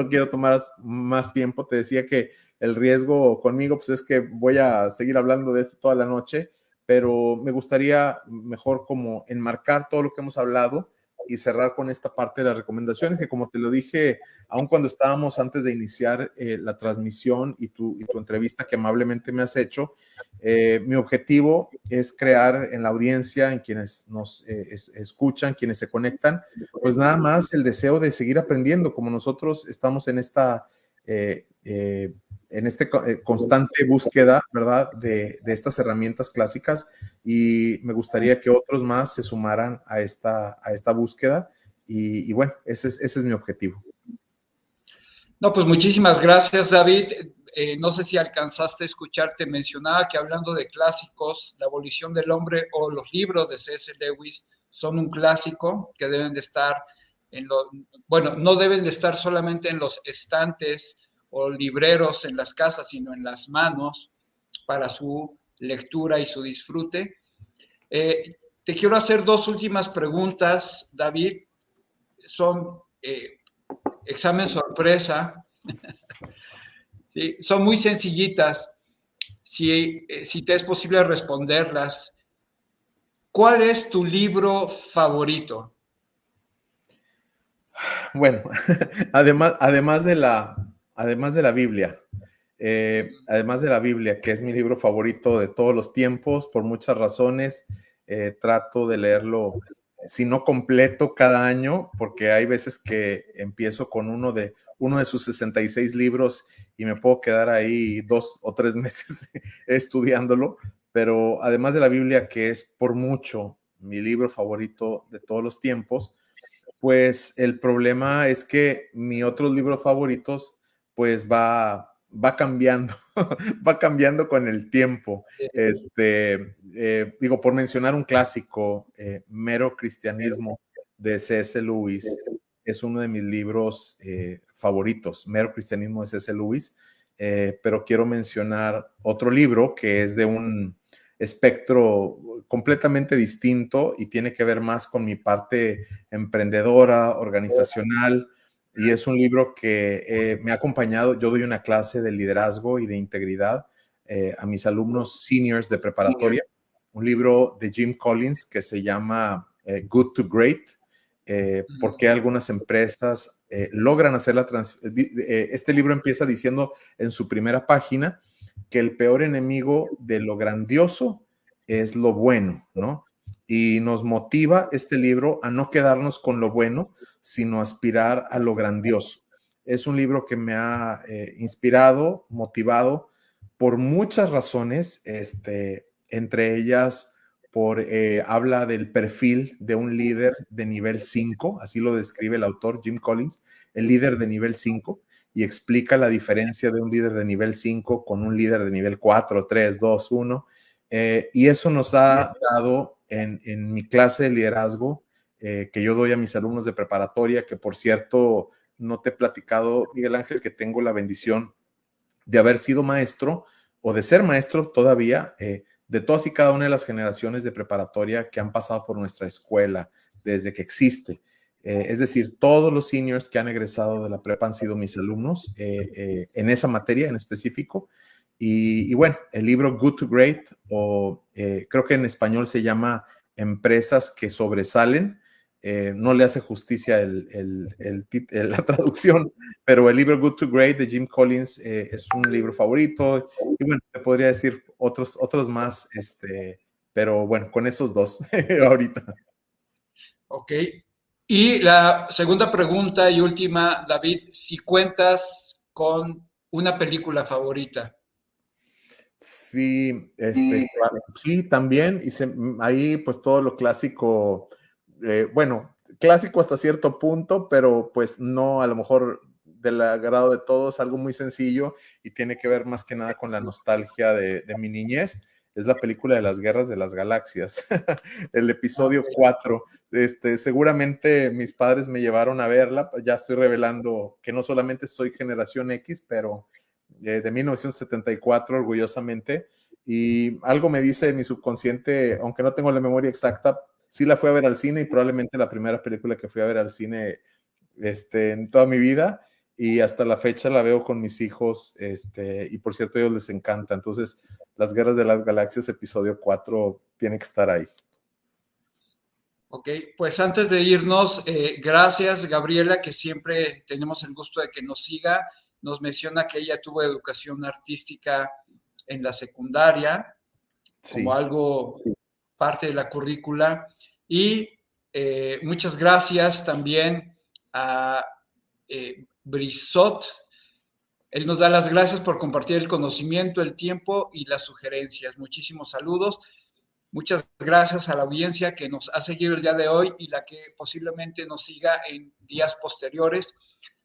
quiero tomar más tiempo. Te decía que el riesgo conmigo pues es que voy a seguir hablando de esto toda la noche, pero me gustaría mejor como enmarcar todo lo que hemos hablado y cerrar con esta parte de las recomendaciones, que como te lo dije, aun cuando estábamos antes de iniciar la transmisión y tu entrevista que amablemente me has hecho, mi objetivo es crear en la audiencia, en quienes nos escuchan, quienes se conectan, pues nada más el deseo de seguir aprendiendo, como nosotros estamos en esta constante búsqueda, ¿verdad?, de estas herramientas clásicas, y me gustaría que otros más se sumaran a esta búsqueda, y bueno, ese es mi objetivo. No, pues muchísimas gracias, David. no sé si alcanzaste a escuchar, te mencionaba que hablando de clásicos, La abolición del hombre o los libros de C.S. Lewis son un clásico que deben de estar bueno, no deben de estar solamente en los estantes o libreros en las casas, sino en las manos para su lectura y su disfrute. Te quiero hacer dos últimas preguntas, David. Son examen sorpresa. ¿Sí? Son muy sencillitas. Si te es posible responderlas. ¿Cuál es tu libro favorito? Bueno, además de la Biblia, además de la Biblia, que es mi libro favorito de todos los tiempos, por muchas razones, trato de leerlo, si no completo, cada año, porque hay veces que empiezo con uno de sus 66 libros y me puedo quedar ahí 2 o 3 meses estudiándolo, pero además de la Biblia, que es por mucho mi libro favorito de todos los tiempos, pues el problema es que mis otros libros favoritos, pues va cambiando, va cambiando con el tiempo. Digo, por mencionar un clásico, Mero Cristianismo de C.S. Lewis, es uno de mis libros favoritos, Mero Cristianismo de C.S. Lewis, pero quiero mencionar otro libro que es de un espectro completamente distinto y tiene que ver más con mi parte emprendedora, organizacional, y es un libro que me ha acompañado. Yo doy una clase de liderazgo y de integridad a mis alumnos seniors de preparatoria, un libro de Jim Collins que se llama Good to Great, por qué algunas empresas logran hacer la transición. Este libro empieza diciendo en su primera página que el peor enemigo de lo grandioso es lo bueno, ¿no? Y nos motiva este libro a no quedarnos con lo bueno, sino aspirar a lo grandioso. Es un libro que me ha inspirado, motivado por muchas razones, entre ellas habla del perfil de un líder de nivel 5, así lo describe el autor Jim Collins, el líder de nivel 5, y explica la diferencia de un líder de nivel 5 con un líder de nivel 4, 3, 2, 1. Y eso nos ha dado en mi clase de liderazgo que yo doy a mis alumnos de preparatoria, que por cierto, no te he platicado, Miguel Ángel, que tengo la bendición de haber sido maestro o de ser maestro todavía de todas y cada una de las generaciones de preparatoria que han pasado por nuestra escuela desde que existe. Es decir, todos los seniors que han egresado de la prepa han sido mis alumnos en esa materia en específico. Y bueno, el libro Good to Great, o creo que en español se llama Empresas que sobresalen. No le hace justicia la traducción, pero el libro Good to Great de Jim Collins es un libro favorito. Y bueno, te podría decir otros más, pero bueno, con esos dos ahorita. Ok. Y la segunda pregunta y última, David, si cuentas con una película favorita. Sí, claro, sí, también, y ahí pues todo lo clásico, bueno, clásico hasta cierto punto, pero pues no a lo mejor del agrado de todos, algo muy sencillo y tiene que ver más que nada con la nostalgia de mi niñez. Es la película de las Guerras de las Galaxias, el episodio 4. Seguramente mis padres me llevaron a verla, ya estoy revelando que no solamente soy generación X, pero de 1974, orgullosamente, y algo me dice mi subconsciente, aunque no tengo la memoria exacta, sí la fui a ver al cine y probablemente la primera película que fui a ver al cine en toda mi vida, y hasta la fecha la veo con mis hijos, y por cierto a ellos les encanta. Entonces Las Guerras de las Galaxias episodio 4 tiene que estar ahí. Ok, pues antes de irnos, gracias Gabriela, que siempre tenemos el gusto de que nos siga. Nos menciona que ella tuvo educación artística en la secundaria, como Sí. algo parte de la currícula. Y muchas gracias también a Brissot. Él nos da las gracias por compartir el conocimiento, el tiempo y las sugerencias. Muchísimos saludos. Muchas gracias a la audiencia que nos ha seguido el día de hoy y la que posiblemente nos siga en días posteriores.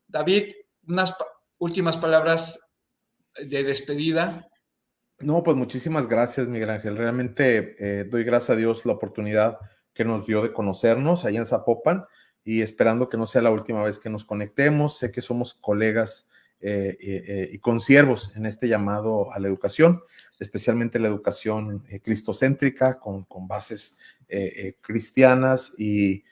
David, unas últimas palabras de despedida. No, pues muchísimas gracias, Miguel Ángel. Realmente doy gracias a Dios la oportunidad que nos dio de conocernos allá en Zapopan y esperando que no sea la última vez que nos conectemos. Sé que somos colegas y consiervos en este llamado a la educación, especialmente la educación cristocéntrica con bases cristianas y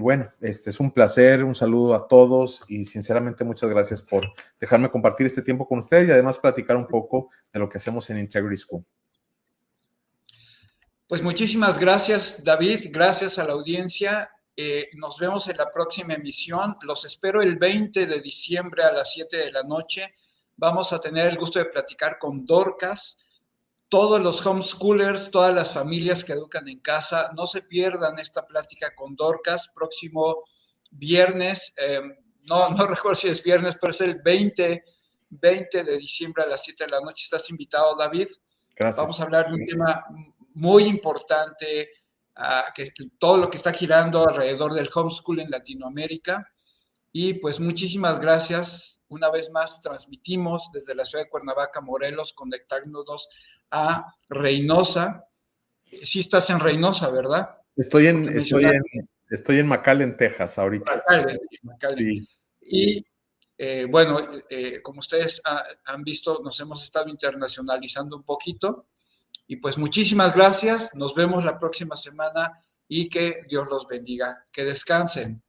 bueno, es un placer, un saludo a todos y sinceramente muchas gracias por dejarme compartir este tiempo con ustedes y además platicar un poco de lo que hacemos en Integrity School. Pues muchísimas gracias, David, gracias a la audiencia. Nos vemos en la próxima emisión. Los espero el 20 de diciembre a las 7 de la noche. Vamos a tener el gusto de platicar con Dorcas. Todos los homeschoolers, todas las familias que educan en casa, no se pierdan esta plática con Dorcas, próximo viernes, no recuerdo si es viernes, pero es el 20 de diciembre a las 7 de la noche. Estás invitado, David. Gracias. Vamos a hablar de un tema muy importante, que todo lo que está girando alrededor del homeschool en Latinoamérica. Y pues muchísimas gracias. Una vez más transmitimos desde la ciudad de Cuernavaca, Morelos, conectándonos a Reynosa. Sí estás en Reynosa, ¿verdad? Estoy en McAllen, Texas, ahorita. McAllen. Sí. Y bueno, como ustedes han visto, nos hemos estado internacionalizando un poquito. Y pues muchísimas gracias. Nos vemos la próxima semana y que Dios los bendiga. Que descansen.